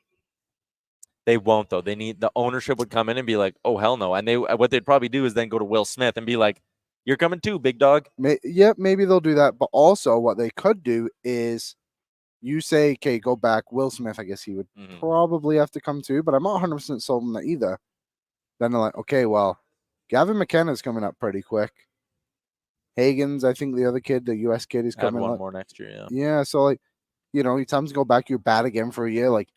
They won't though. They need the ownership would come in and be like, "Oh hell no!" And what they'd probably do is then go to Will Smith and be like, "You're coming too, big dog."
Maybe they'll do that. But also, what they could do is you say, "Okay, go back." Will Smith, I guess he would probably have to come too, but I'm not 100% sold on that either. Then they're like, "Okay, well, Gavin McKenna's coming up pretty quick. Hagen's, I think the other kid, the US kid, is coming
one more next year." Yeah.
Yeah. So like, you time to go back. You're bad again for a year. Like,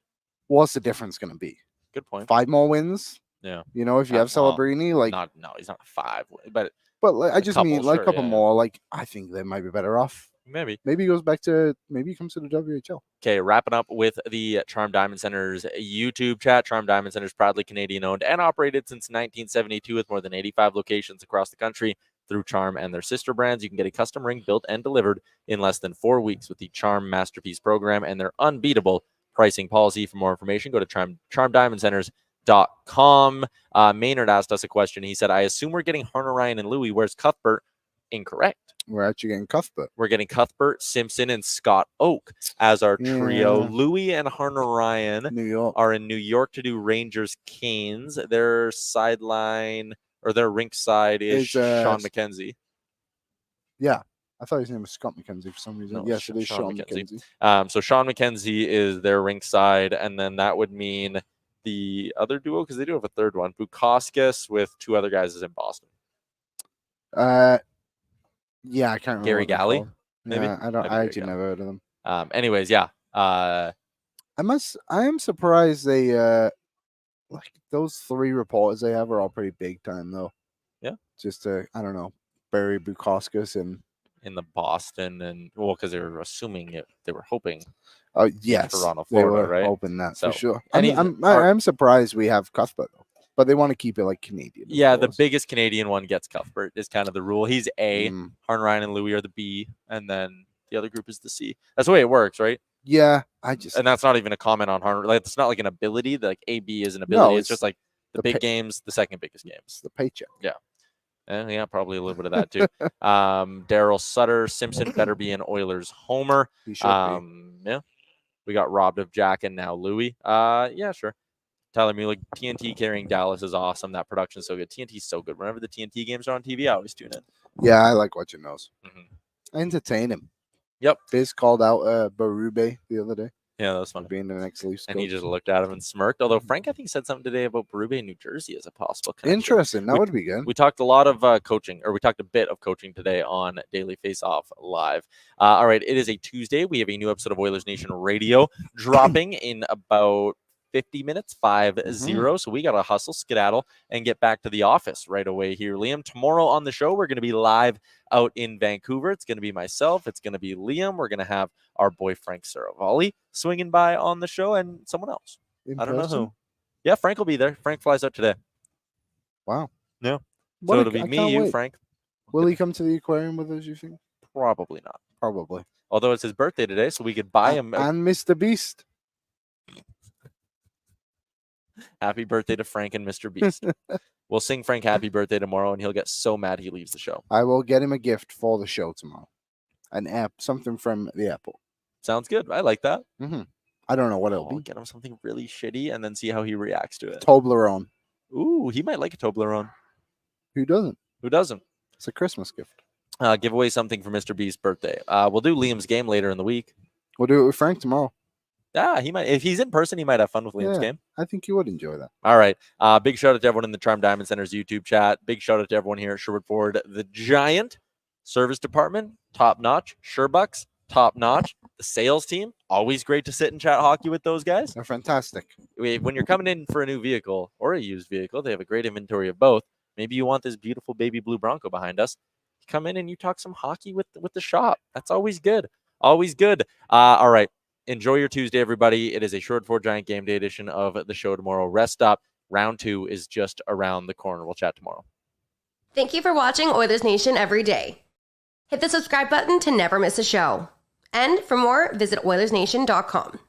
what's the difference going to be?
Good point.
5 more wins.
Yeah.
If you have Celebrini, like,
no, he's not 5, but
like, I just mean like a couple more. Like, I think they might be better off.
Maybe
he goes back to he comes to the WHL.
Okay, wrapping up with the Charm Diamond Center's YouTube chat. Charm Diamond Center is proudly Canadian owned and operated since 1972 with more than 85 locations across the country. Through Charm and their sister brands, you can get a custom ring built and delivered in less than 4 weeks with the Charm Masterpiece program and their unbeatable pricing policy. For more information, go to charmdiamondcenters.com. Maynard asked us a question. He said, "I assume we're getting Hunter, Ryan, and Louis. Where's Cuthbert?" Incorrect.
We're actually getting Cuthbert.
We're getting Cuthbert, Simpson, and Scott Oak as our trio. Louis and Hunter Ryan are in New York to do Rangers Canes. Their sideline or their rink side is Sean McKenzie.
Yeah. I thought his name was Scott McKenzie for some reason.
No,
Yes, it is
Sean
Sean
McKenzie.
McKenzie.
So Sean McKenzie is their rink side, and then that would mean the other duo, because they do have a third one, Bukauskas with two other guys is in Boston.
Yeah, I can't remember.
Gary
what they're
Galley,
called.
maybe?
Yeah, I don't.
Maybe
I
Gary
actually
Galley.
never heard of them.
Anyways, yeah.
I am surprised they like those 3 reporters they have are all pretty big time though.
Yeah.
Just I don't know, Barry Bukauskas and
In the Boston, and well, because they were assuming it, they were hoping.
yes,
Toronto,
they
Florida,
were
right?
hoping that
So,
for sure.
and
I'm surprised we have Cuthbert though, but they want to keep it like Canadian. of
Yeah, the
course.
biggest Canadian one gets Cuthbert is kind of the rule. He's A.
Mm,
Harn, Ryan, and Louis are the B, and then the other group is the C. That's the way it works, right?
yeah, I just
And that's not even a comment on Harn. Like, it's not like an ability. Like AB is an ability. It's
it's
just like the
the
big
pay-
games, the second biggest
it's
games.
the paycheck.
Yeah, probably a little bit of that too. Daryl Sutter Simpson better be an Oilers homer.
He should be.
Yeah, we got robbed of Jack and now Louis. Yeah, sure. Tyler Mueller, TNT carrying Dallas is awesome. That production's so good. TNT's so good. Whenever the TNT games are on TV, I always tune in.
Yeah, I like watching those.
Mhm.
I entertain him.
Yep.
Biz called out Berube the other day
Yeah, that was
for
fun.
being the next Leafs
And he
coach.
just looked at him and smirked. Although Frank, I think, said something today about Berube in New Jersey as a possible connection.
Interesting. That would be good.
We talked a lot of coaching, or we talked a bit of coaching today on Daily Face Off Live. All right, it is a Tuesday. We have a new episode of Oilers Nation Radio dropping in about 50 minutes, 5-0. So we got to hustle, skedaddle, and get back to the office right away here, Liam. Tomorrow on the show, we're going to be live out in Vancouver. It's going to be myself. It's going to be Liam. We're going to have our boy Frank Saravalli swinging by on the show and someone else.
In
I don't know
person?
who. Yeah, Frank will be there. Frank flies out today.
Wow.
Yeah.
What
So
a-
it'll be
I
me,
can't
you,
wait.
Frank.
Will he come to the aquarium with us, you think?
Probably not.
Probably.
Although it's his birthday today, so we could buy him a
And Mr. Beast.
happy birthday to Frank and Mr. Beast. We'll sing Frank happy birthday tomorrow, and he'll get so mad he leaves the show.
I will get him a gift for the show tomorrow. An app, something from the Apple.
Sounds good. I like that.
I don't know what it'll
I'll
be.
get him something really shitty and then see how he reacts to it.
Toblerone.
Ooh, he might like a Toblerone.
Who doesn't?
Who doesn't?
It's a Christmas gift.
Give away something for Mr. Beast's birthday. We'll do Liam's game later in the week.
We'll do it with Frank tomorrow.
Yeah, he might. If he's in person, he might have fun with Liam's
Yeah.
game.
I think you would enjoy that.
All right. Big shout out to everyone in the Charm Diamond Center's YouTube chat. Big shout out to everyone here at Sherwood Ford. The Giant service department, top notch. Sherbucks, top notch. The sales team, always great to sit and chat hockey with those guys.
They're fantastic.
When you're coming in for a new vehicle or a used vehicle, they have a great inventory of both. Maybe you want this beautiful baby blue Bronco behind us. You come in and you talk some hockey with the shop. That's always good. Always good. All right. Enjoy your Tuesday, everybody. It is a Sherwood Ford Giant Game Day edition of the show tomorrow. Rest up. Round 2 is just around the corner. We'll chat tomorrow.
Thank you for watching Oilers Nation Every Day. Hit the subscribe button to never miss a show. And for more, visit Oilersnation.com.